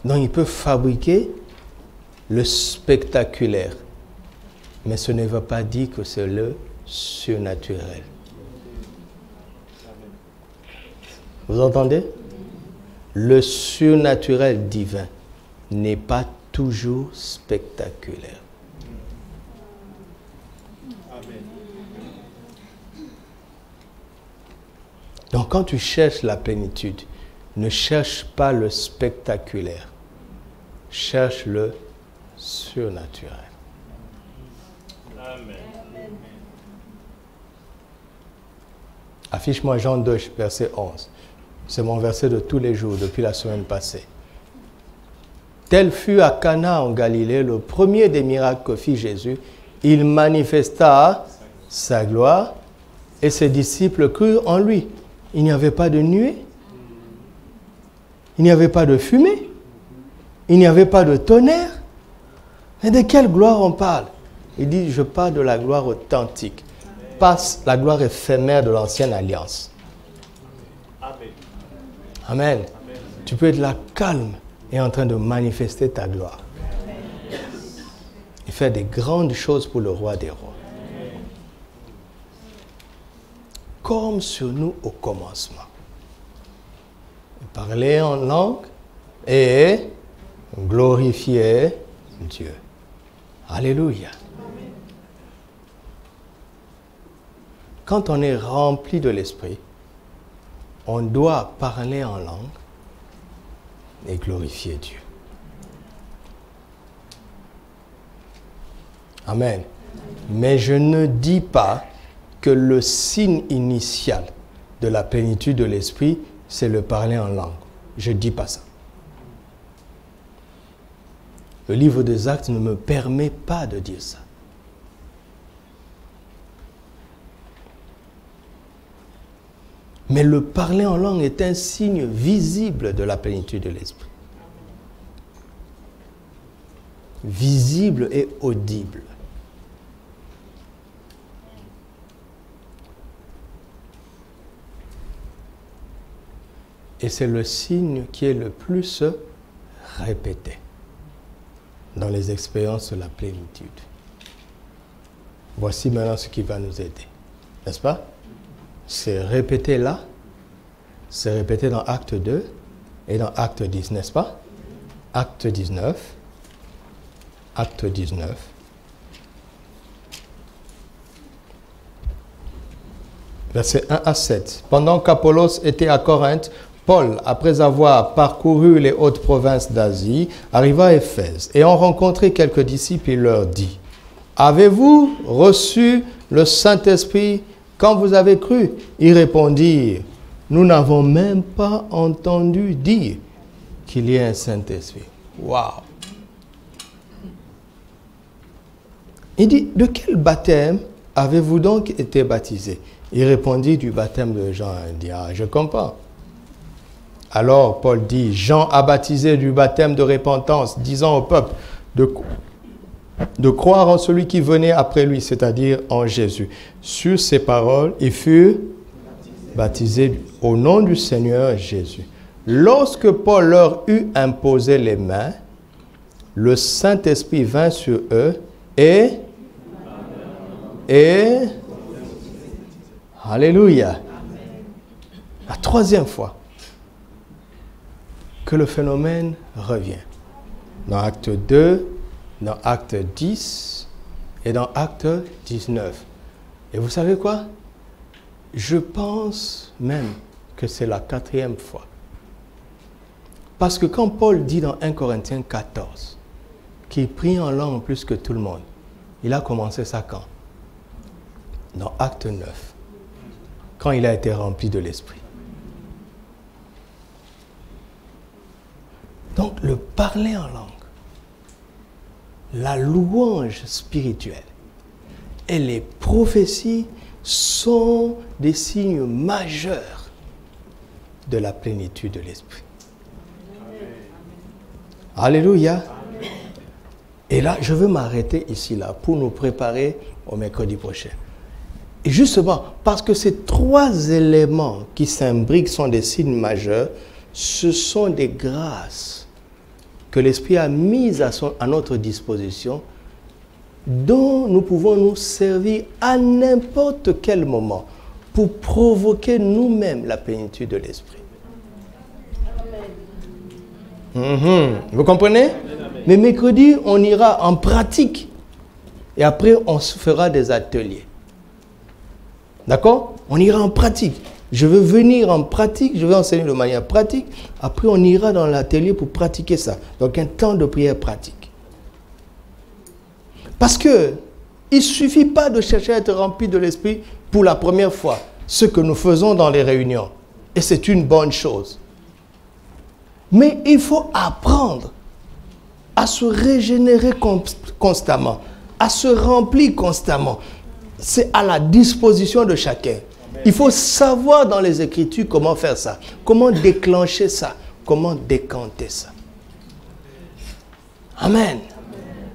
Donc, il peut fabriquer le spectaculaire, mais ce ne veut pas dire que c'est le surnaturel. Vous entendez? Le surnaturel divin n'est pas toujours spectaculaire. Donc quand tu cherches la plénitude, ne cherche pas le spectaculaire. Cherche le surnaturel. Amen. Affiche-moi Jean 2, verset 11. C'est mon verset de tous les jours depuis la semaine passée. Tel fut à Cana en Galilée le premier des miracles que fit Jésus. Il manifesta sa gloire et ses disciples crurent en lui. Il n'y avait pas de nuée, il n'y avait pas de fumée, il n'y avait pas de tonnerre. Mais de quelle gloire on parle? Il dit, je parle de la gloire authentique, pas la gloire éphémère de l'ancienne alliance. Amen. Amen. Tu peux être là calme et en train de manifester ta gloire. Et faire des grandes choses pour le roi des rois. Comme sur nous au commencement. Parler en langue et glorifier Dieu. Alléluia. Quand on est rempli de l'Esprit, on doit parler en langue et glorifier Dieu. Amen. Mais je ne dis pas que le signe initial de la plénitude de l'Esprit, c'est le parler en langue. Je ne dis pas ça. Le livre des Actes ne me permet pas de dire ça. Mais le parler en langue est un signe visible de la plénitude de l'Esprit. Visible et audible. Et c'est le signe qui est le plus répété dans les expériences de la plénitude. Voici maintenant ce qui va nous aider. N'est-ce pas? C'est répété là, c'est répété dans Acte 2 et dans Acte 10, n'est-ce pas? Acte 19. Acte 19. Versets 1 à 7. Pendant qu'Apollos était à Corinthe, Paul, après avoir parcouru les hautes provinces d'Asie, arriva à Éphèse. Ayant rencontré quelques disciples, il leur dit, « Avez-vous reçu le Saint-Esprit quand vous avez cru ?» Ils répondirent, « Nous n'avons même pas entendu dire qu'il y ait un Saint-Esprit. » Waouh! Il dit, « De quel baptême avez-vous donc été baptisés ?» Il répondit, « Du baptême de Jean. » Il dit, « Ah, je comprends. » Alors Paul dit, Jean a baptisé du baptême de repentance, disant au peuple de croire en celui qui venait après lui, c'est-à-dire en Jésus. Sur ces paroles, ils furent baptisés au nom du Seigneur Jésus. Lorsque Paul leur eut imposé les mains, le Saint-Esprit vint sur eux et Alléluia. La troisième fois que le phénomène revient. Dans Acte 2, dans Acte 10 et dans Acte 19. Et vous savez quoi? Je pense même que c'est la 4e fois. Parce que quand Paul dit dans 1 Corinthiens 14 qu'il prie en langue plus que tout le monde, il a commencé ça quand? Dans Acte 9, quand il a été rempli de l'Esprit. Donc, le parler en langue, la louange spirituelle et les prophéties sont des signes majeurs de la plénitude de l'Esprit. Alléluia. Et là, je veux m'arrêter ici, là, pour nous préparer au mercredi prochain. Et justement, parce que ces trois éléments qui s'imbriquent sont des signes majeurs, ce sont des grâces que l'Esprit a mises à notre disposition, dont nous pouvons nous servir à n'importe quel moment pour provoquer nous-mêmes la plénitude de l'Esprit. Vous comprenez? Mais mercredi, on ira en pratique. Et après, on se fera des ateliers. D'accord? On ira en pratique. Je veux venir en pratique, je vais enseigner de manière pratique. Après, on ira dans l'atelier pour pratiquer ça. Donc, un temps de prière pratique. Parce que il ne suffit pas de chercher à être rempli de l'Esprit pour la première fois. Ce que nous faisons dans les réunions. Et c'est une bonne chose. Mais il faut apprendre à se régénérer constamment, à se remplir constamment. C'est à la disposition de chacun. Il faut savoir dans les Écritures comment faire ça, comment déclencher ça, comment décanter ça. Amen.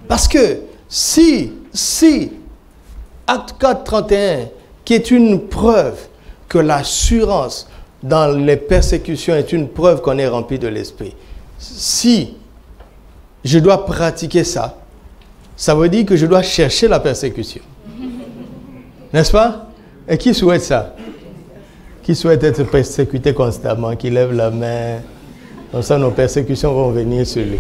Parce que si Acte 4, 31, qui est une preuve que l'assurance dans les persécutions est une preuve qu'on est rempli de l'Esprit, si je dois pratiquer ça, ça veut dire que je dois chercher la persécution. N'est-ce pas? Et qui souhaite ça? Qui souhaite être persécuté constamment, qui lève la main? Comme ça, nos persécutions vont venir sur lui.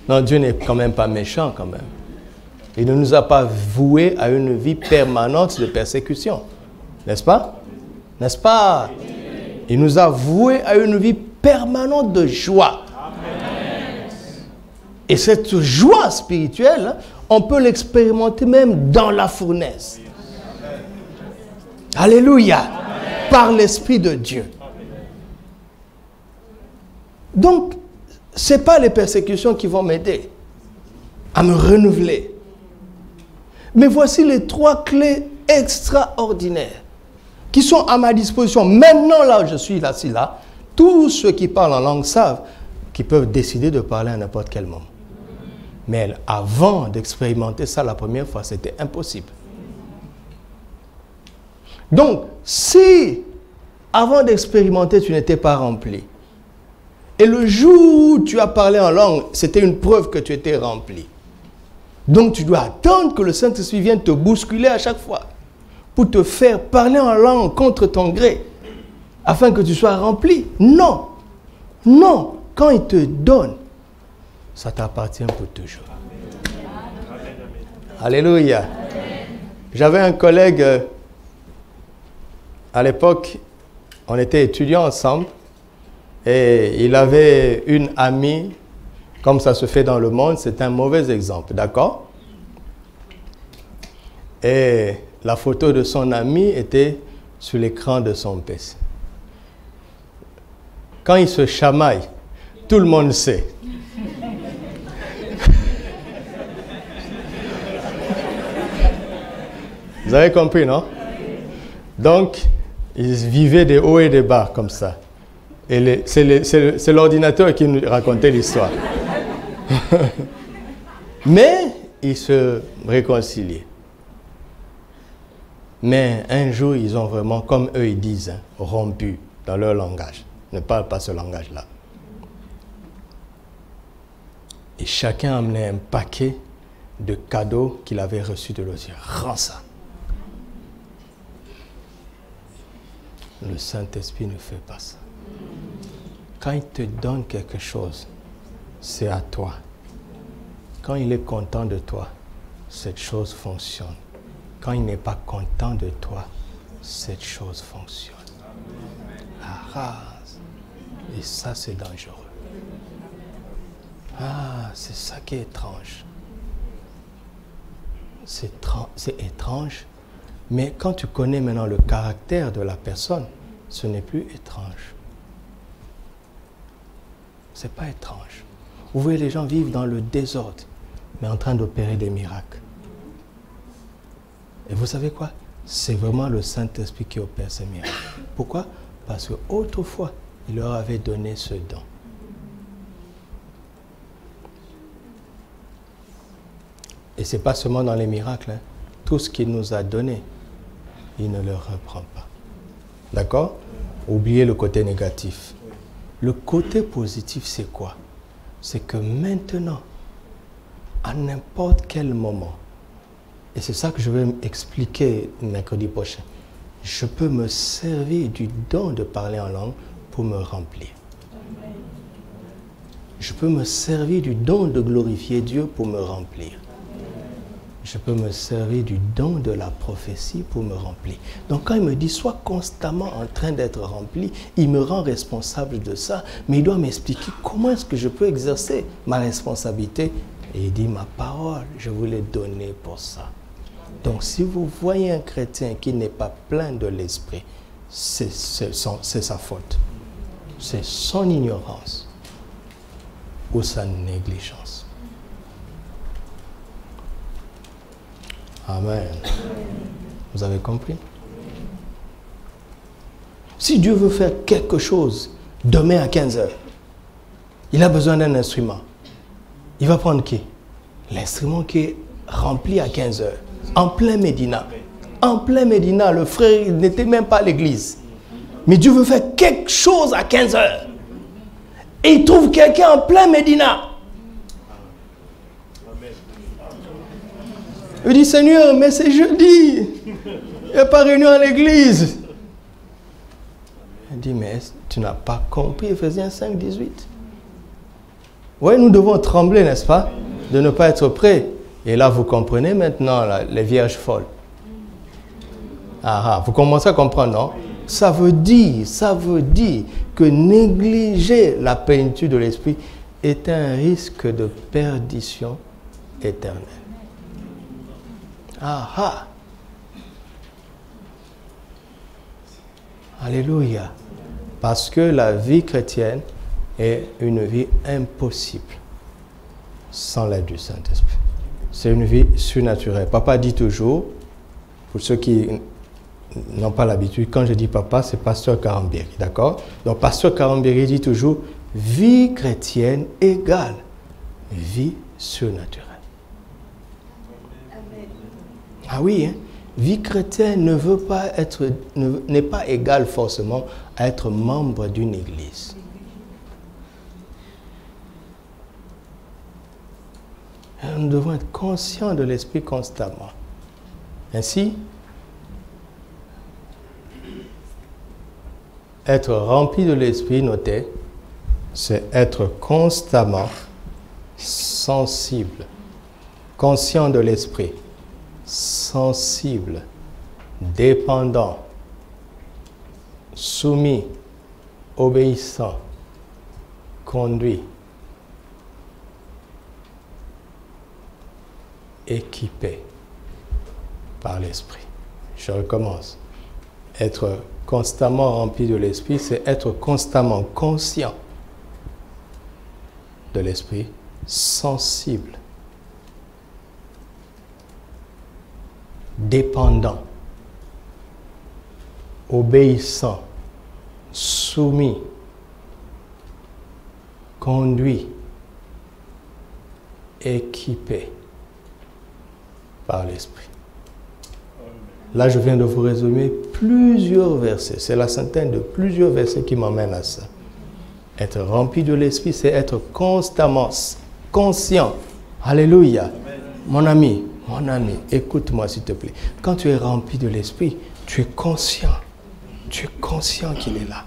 Non, Dieu n'est quand même pas méchant, quand même. Il ne nous a pas voués à une vie permanente de persécution. N'est-ce pas? N'est-ce pas? Il nous a voués à une vie permanente de joie. Et cette joie spirituelle, on peut l'expérimenter même dans la fournaise. Alléluia. Amen. Par l'Esprit de Dieu. Donc, ce n'est pas les persécutions qui vont m'aider à me renouveler. Mais voici les trois clés extraordinaires qui sont à ma disposition. Maintenant, là, je suis là, tous ceux qui parlent en langue savent qu'ils peuvent décider de parler à n'importe quel moment. Mais avant d'expérimenter ça la première fois, c'était impossible. Donc, si avant d'expérimenter, tu n'étais pas rempli, et le jour où tu as parlé en langue, c'était une preuve que tu étais rempli. Donc, tu dois attendre que le Saint-Esprit vienne te bousculer à chaque fois pour te faire parler en langue contre ton gré, afin que tu sois rempli. Non, non, quand il te donne, ça t'appartient pour toujours. Alléluia. J'avais un collègue, à l'époque, on était étudiants ensemble, et il avait une amie, comme ça se fait dans le monde, c'est un mauvais exemple, d'accord? Et la photo de son amie était sur l'écran de son PC. Quand il se chamaille, tout le monde sait. Vous avez compris, non? Donc, ils vivaient des hauts et des bas comme ça. Et c'est l'ordinateur qui nous racontait l'histoire. Mais ils se réconciliaient. Mais un jour, ils ont vraiment, comme eux ils disent, rompu dans leur langage. Ils ne parlent pas ce langage-là. Et chacun amenait un paquet de cadeaux qu'il avait reçus de l'autre. Rends ça. Le Saint-Esprit ne fait pas ça. Quand il te donne quelque chose, c'est à toi. Quand il est content de toi, cette chose fonctionne. Quand il n'est pas content de toi, cette chose fonctionne. La race. Et ça, c'est dangereux. Ah, c'est ça qui est étrange. C'est étrange. Mais quand tu connais maintenant le caractère de la personne, ce n'est plus étrange. Ce n'est pas étrange. Vous voyez, les gens vivent dans le désordre, mais en train d'opérer des miracles. Et vous savez quoi? C'est vraiment le Saint-Esprit qui opère ces miracles. Pourquoi? Parce qu'autrefois, il leur avait donné ce don. Et ce n'est pas seulement dans les miracles. Tout ce qu'il nous a donné, il ne le reprend pas. D'accord? Oubliez le côté négatif. Le côté positif, c'est quoi? C'est que maintenant, à n'importe quel moment, et c'est ça que je vais expliquer mercredi prochain, je peux me servir du don de parler en langue pour me remplir. Je peux me servir du don de glorifier Dieu pour me remplir. Je peux me servir du don de la prophétie pour me remplir. Donc quand il me dit, sois constamment en train d'être rempli, il me rend responsable de ça, mais il doit m'expliquer comment est-ce que je peux exercer ma responsabilité. Et il dit, ma parole, je vous l'ai donnée pour ça. Donc si vous voyez un chrétien qui n'est pas plein de l'esprit, c'est sa faute. C'est son ignorance ou sa négligence. Amen. Vous avez compris? Si Dieu veut faire quelque chose demain à 15h, il a besoin d'un instrument. Il va prendre qui? L'instrument qui est rempli à 15h. En plein Médina. En plein Médina, le frère n'était même pas à l'église. Mais Dieu veut faire quelque chose à 15h. Et il trouve quelqu'un en plein Médina. Il dit, Seigneur, mais c'est jeudi. Il n'y a pas réunion à l'église. Il dit, mais tu n'as pas compris Ephésiens 5, 18. Oui, nous devons trembler, n'est-ce pas? De ne pas être prêts. Et là, vous comprenez maintenant les vierges folles. Vous commencez à comprendre, non? Ça veut dire que négliger la plénitude de l'esprit est un risque de perdition éternelle. Alléluia. Parce que la vie chrétienne est une vie impossible sans l'aide du Saint-Esprit. C'est une vie surnaturelle. Papa dit toujours, pour ceux qui n'ont pas l'habitude, quand je dis papa, c'est Pasteur Karambiri, d'accord? Donc Pasteur Karambiri dit toujours, vie chrétienne égale vie surnaturelle. Ah oui, hein? Vie chrétienne n'est pas égale forcément à être membre d'une église. Et nous devons être conscients de l'esprit constamment. Ainsi, être rempli de l'esprit, notez, c'est être constamment sensible, conscient de l'esprit, sensible, dépendant, soumis, obéissant, conduit, équipé par l'esprit. Je recommence. Être constamment rempli de l'esprit, c'est être constamment conscient de l'esprit, sensible, dépendant, obéissant, soumis, conduit, équipé par l'esprit. Là, je viens de vous résumer plusieurs versets. C'est la centaine de plusieurs versets qui m'emmènent à ça. Être rempli de l'esprit, c'est être constamment conscient. Alléluia. Mon ami, écoute-moi s'il te plaît. Quand tu es rempli de l'esprit, tu es conscient. Tu es conscient qu'il est là.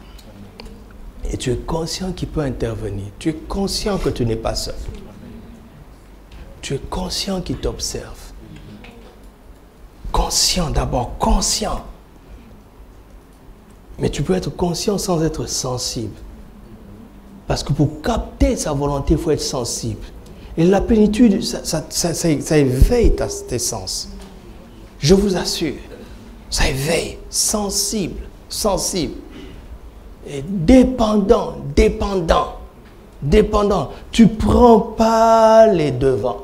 Et tu es conscient qu'il peut intervenir. Tu es conscient que tu n'es pas seul. Tu es conscient qu'il t'observe. Conscient d'abord, conscient. Mais tu peux être conscient sans être sensible. Parce que pour capter sa volonté, il faut être sensible. Et la plénitude, ça éveille tes sens. Je vous assure. Ça éveille. Sensible. Et dépendant. Dépendant. Tu ne prends pas les devants.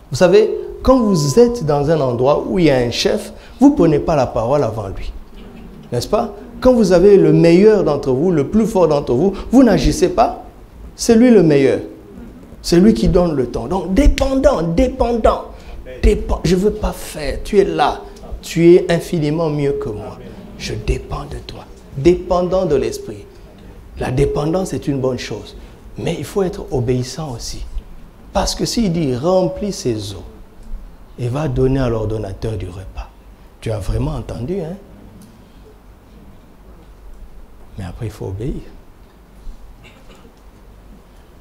Vous savez, quand vous êtes dans un endroit où il y a un chef, vous ne prenez pas la parole avant lui. N'est-ce pas? Quand vous avez le meilleur d'entre vous, le plus fort d'entre vous, vous n'agissez pas. C'est lui le meilleur. C'est lui qui donne le temps. Donc, dépendant. Je ne veux pas faire. Tu es là. Tu es infiniment mieux que moi. Je dépends de toi. Dépendant de l'esprit. La dépendance est une bonne chose. Mais il faut être obéissant aussi. Parce que s'il dit remplis ses eaux, il va donner à l'ordonnateur du repas. Tu as vraiment entendu, hein? Mais après, il faut obéir.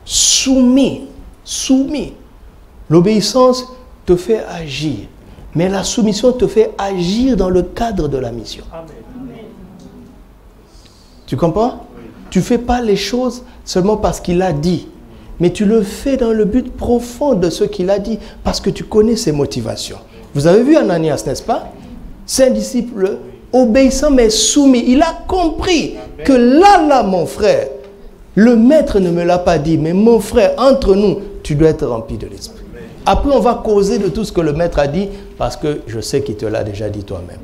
Soumis. L'obéissance te fait agir. Mais la soumission te fait agir dans le cadre de la mission. Amen. Tu comprends? Tu ne fais pas les choses seulement parce qu'il a dit. Mais tu le fais dans le but profond de ce qu'il a dit. Parce que tu connais ses motivations. Vous avez vu Ananias, n'est-ce pas? C'est un disciple obéissant mais soumis. Il a compris que là, mon frère, le maître ne me l'a pas dit, mais mon frère, entre nous, tu dois être rempli de l'esprit. Après, on va causer de tout ce que le maître a dit, parce que je sais qu'il te l'a déjà dit toi-même.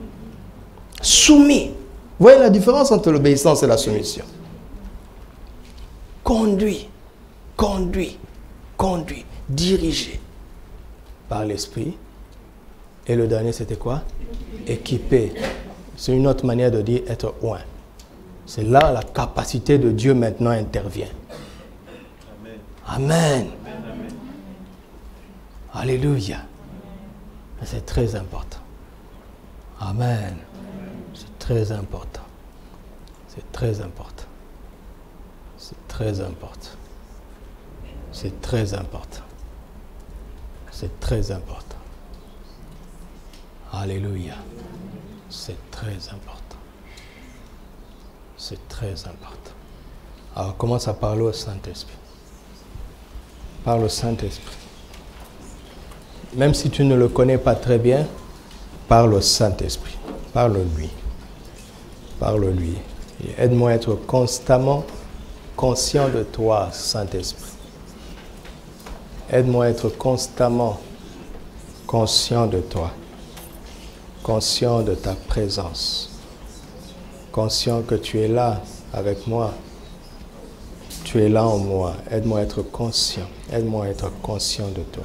Soumis. Vous voyez la différence entre l'obéissance et la soumission? Conduit, dirigé par l'esprit. Et le dernier, c'était quoi? Équipé. C'est une autre manière de dire être oint. C'est là la capacité de Dieu maintenant intervient. Amen. Alléluia. C'est très important. Amen. C'est très important. C'est très important. C'est très important. C'est très important. C'est très important. Alléluia. C'est très important. C'est très important. Alors commence à parler au Saint-Esprit. Parle au Saint-Esprit. Même si tu ne le connais pas très bien, parle au Saint-Esprit. Parle-lui. Parle-lui. Et aide-moi à être constamment conscient de toi, Saint-Esprit. Aide-moi à être constamment conscient de toi. Conscient de ta présence. Conscient que tu es là avec moi. Tu es là en moi. Aide-moi à être conscient. Aide-moi à être conscient de toi.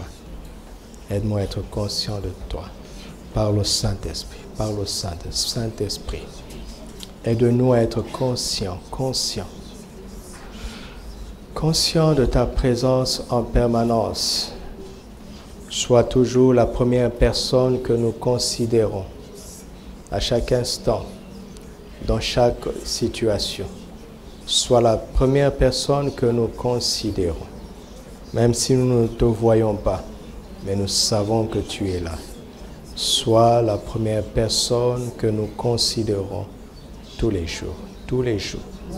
Aide-moi à être conscient de toi. Parle au Saint-Esprit. Parle au Saint-Esprit. Aide-nous à être conscients. Conscient de ta présence en permanence. Sois toujours la première personne que nous considérons à chaque instant, dans chaque situation. Sois la première personne que nous considérons, même si nous ne te voyons pas, mais nous savons que tu es là. Sois la première personne que nous considérons tous les jours,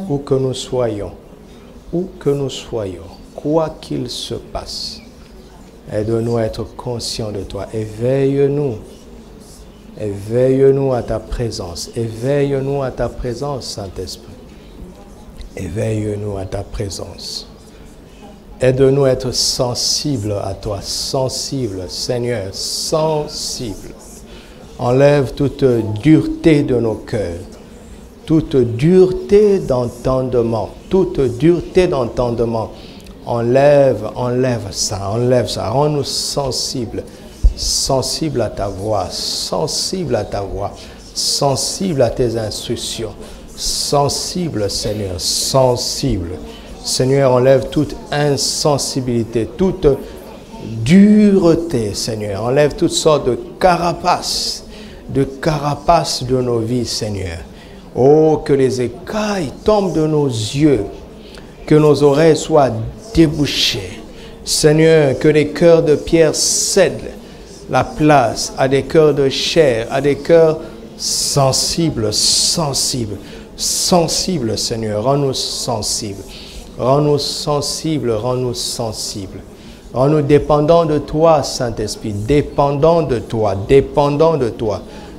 où que nous soyons, quoi qu'il se passe. Aide-nous à être conscients de toi. Éveille-nous à ta présence. Éveille-nous à ta présence, Saint-Esprit. Éveille-nous à ta présence. Aide-nous à être sensibles à toi. Sensibles, Seigneur, sensibles. Enlève toute dureté de nos cœurs. Toute dureté d'entendement. Enlève ça. Rends-nous sensibles à ta voix, sensible à tes instructions, sensible, Seigneur, sensible. Seigneur, enlève toute insensibilité, toute dureté, Seigneur. Enlève toutes sortes de carapaces de nos vies, Seigneur. Oh, que les écailles tombent de nos yeux, que nos oreilles soient débouchées. Seigneur, que les cœurs de pierre cèdent la place à des cœurs de chair, à des cœurs sensibles, Seigneur. Rends-nous sensibles. Rends-nous dépendants de toi, Saint-Esprit, dépendants de toi.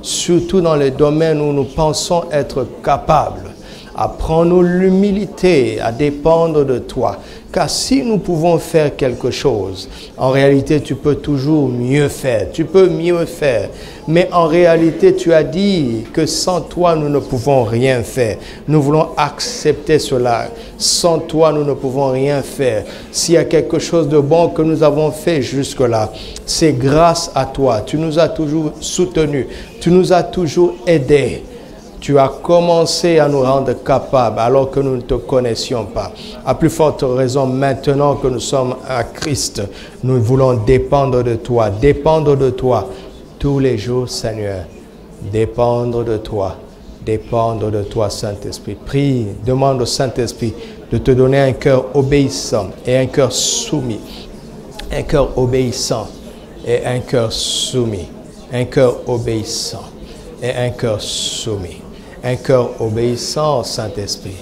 Surtout dans les domaines où nous pensons être capables. Apprends-nous l'humilité à dépendre de toi. Car si nous pouvons faire quelque chose, en réalité, tu peux toujours mieux faire. Tu peux mieux faire. Mais en réalité, tu as dit que sans toi, nous ne pouvons rien faire. Nous voulons accepter cela. Sans toi, nous ne pouvons rien faire. S'il y a quelque chose de bon que nous avons fait jusque-là, c'est grâce à toi. Tu nous as toujours soutenus. Tu nous as toujours aidés. Tu as commencé à nous rendre capables alors que nous ne te connaissions pas. À plus forte raison, maintenant que nous sommes à Christ, nous voulons dépendre de toi tous les jours, Seigneur. Dépendre de toi, Saint-Esprit. Prie, demande au Saint-Esprit de te donner un cœur obéissant et un cœur soumis. Un cœur obéissant et un cœur soumis. Un cœur obéissant et un cœur soumis. Un cœur obéissant, Saint-Esprit,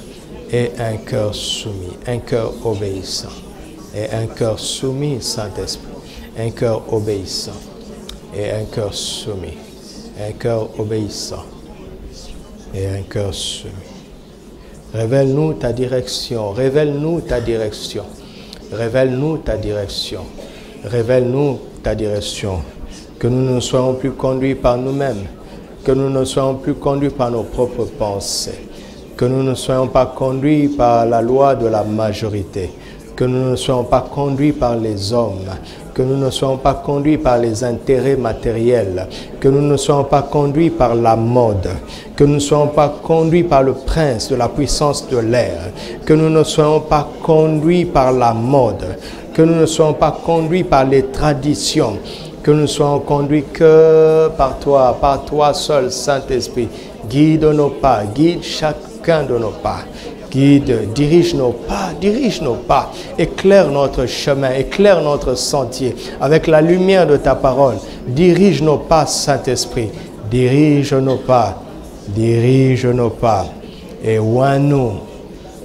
et un cœur soumis. Un cœur obéissant et un cœur soumis, Saint-Esprit. Un cœur obéissant et un cœur soumis. Un cœur obéissant et un cœur soumis. Révèle-nous ta direction. Révèle-nous ta direction. Révèle-nous ta direction. Révèle-nous ta direction. Que nous ne soyons plus conduits par nous-mêmes. Que nous ne soyons plus conduits par nos propres pensées, que nous ne soyons pas conduits par la loi de la majorité, que nous ne soyons pas conduits par les hommes, que nous ne soyons pas conduits par les intérêts matériels, que nous ne soyons pas conduits par la mode, que nous ne soyons pas conduits par le prince de la puissance de l'air, que nous ne soyons pas conduits par la mode, que nous ne soyons pas conduits par les traditions, que nous soyons conduits que par toi seul, Saint-Esprit. Guide nos pas, guide chacun de nos pas. Guide, dirige nos pas, éclaire notre chemin, éclaire notre sentier avec la lumière de ta parole. Dirige nos pas, Saint-Esprit. Dirige nos pas, et oins-nous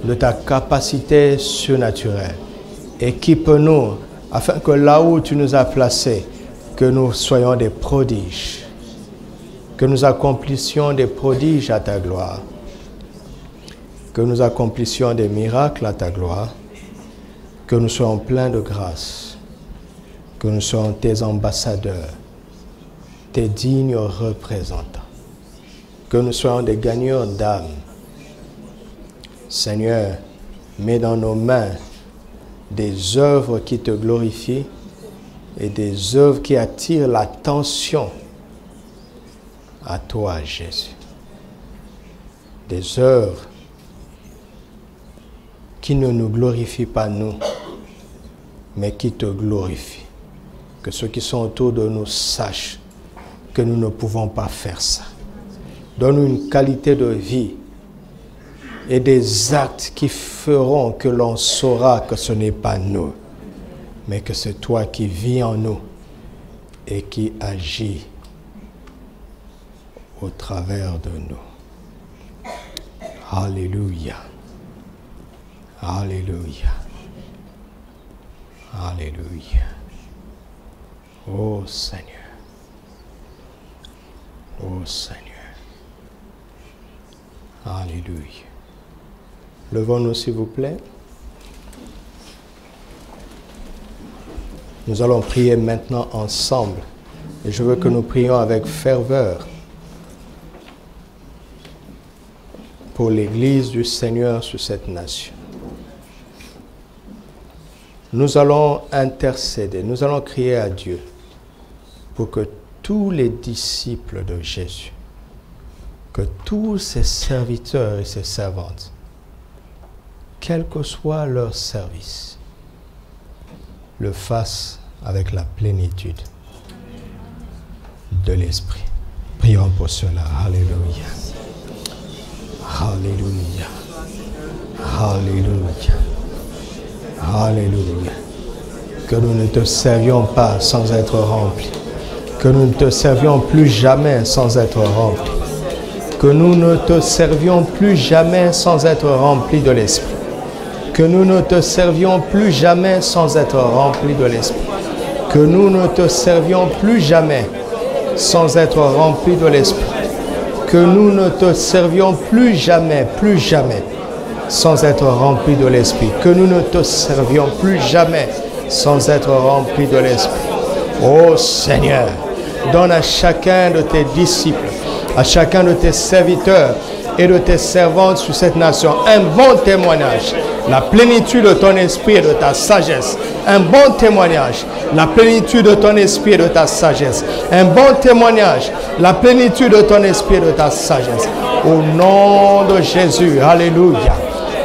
de ta capacité surnaturelle. Équipe-nous afin que là où tu nous as placés, que nous soyons des prodiges, que nous accomplissions des prodiges à ta gloire, que nous accomplissions des miracles à ta gloire, que nous soyons pleins de grâce, que nous soyons tes ambassadeurs, tes dignes représentants, que nous soyons des gagneurs d'âme. Seigneur, mets dans nos mains des œuvres qui te glorifient et des œuvres qui attirent l'attention à toi, Jésus. Des œuvres qui ne nous glorifient pas nous, mais qui te glorifient. Que ceux qui sont autour de nous sachent que nous ne pouvons pas faire ça. Donne-nous une qualité de vie et des actes qui feront que l'on saura que ce n'est pas nous, mais que c'est toi qui vis en nous et qui agis au travers de nous. Alléluia. Alléluia. Alléluia. Oh Seigneur. Oh Seigneur. Alléluia. Levons-nous s'il vous plaît. Nous allons prier maintenant ensemble. Et je veux que nous prions avec ferveur pour l'Église du Seigneur sur cette nation. Nous allons intercéder, nous allons crier à Dieu pour que tous les disciples de Jésus, que tous ses serviteurs et ses servantes, quel que soit leur service, le fassent avec la plénitude de l'Esprit. Prions pour cela. Alléluia. Alléluia. Alléluia. Alléluia. Que nous ne te servions pas sans être remplis. Que nous ne te servions plus jamais sans être remplis. Que nous ne te servions plus jamais sans être remplis de l'Esprit. Que nous ne te servions plus jamais sans être remplis de l'Esprit. Que nous ne te servions plus jamais sans être remplis de l'Esprit. Que nous ne te servions plus jamais sans être remplis de l'Esprit. Que nous ne te servions plus jamais sans être remplis de l'Esprit. Ô Seigneur, donne à chacun de tes disciples, à chacun de tes serviteurs et de tes servantes sur cette nation un bon témoignage, la plénitude de ton esprit et de ta sagesse. Un bon témoignage, la plénitude de ton esprit et de ta sagesse. Un bon témoignage, la plénitude de ton esprit et de ta sagesse. Au nom de Jésus, alléluia.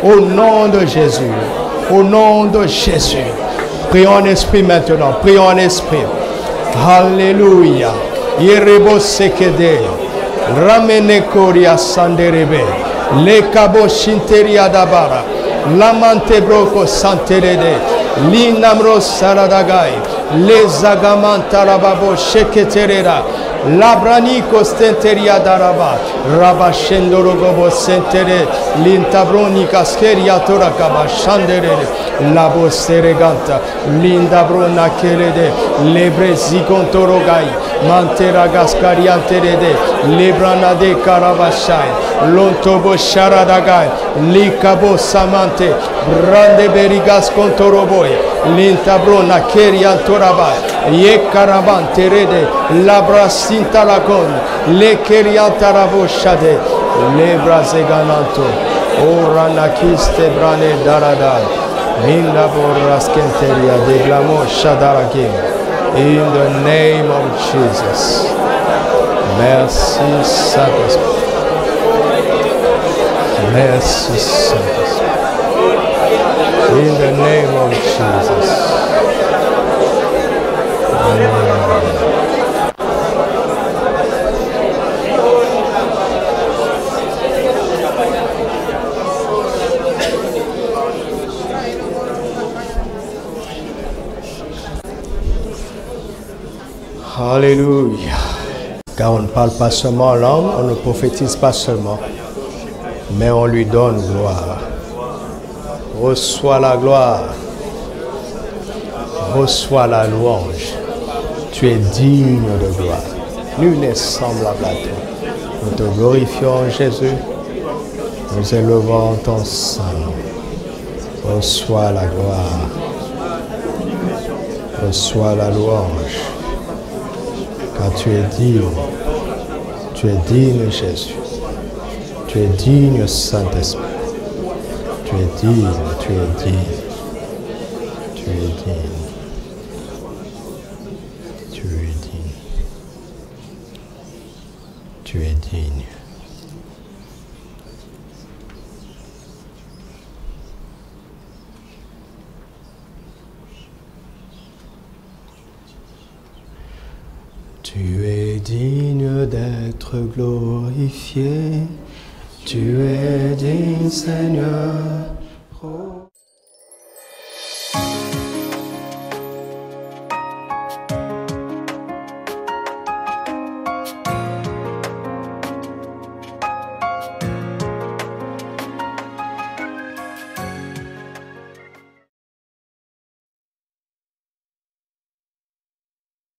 Au nom de Jésus, au nom de Jésus. Prions en esprit maintenant, prions en esprit. Alléluia. Yerebo sekede. Ramene koria sanderebe. Le kabo shinteria dabara. Lamante broko santerede. Linamro saradagai. Le zagamanta rababo sheketerera. Labraniko stenteria daraba. Rabashendoro gobo sentere. Lintabroni kaskeria torakaba shanderede. Labo sereganta. Lindabrona kelede. Lebrezi kontorogai. Mantera gaskarianterede. Lebranade karabashai. Lontobo sharadagai. Likabo samante. Brande berigas kontoroboy. Lintabrona keriantorabai. Ye karabanterede. Labrasintalakon. Le keriantaraboshade. Lebrazegananto. Oranakiste brane darada. Minda boraskenteria de glamo shadarakim. In the name of Jesus. Merci Saint-Esprit. Merci Saint-Esprit. In the name of Jesus. Amen. Alléluia. Car on ne parle pas seulement en langue, on ne prophétise pas seulement, mais on lui donne gloire. Reçois la gloire. Reçois la louange. Tu es digne de gloire. Nul n'est semblable à toi. Nous te glorifions, Jésus. Nous élevons ton sang. Reçois la gloire. Reçois la louange. Car tu es digne Jésus, tu es digne Saint-Esprit, tu es digne, tu es digne, tu es digne, tu es digne, tu es digne. Tu es digne d'être glorifié, tu es digne Seigneur. Oh.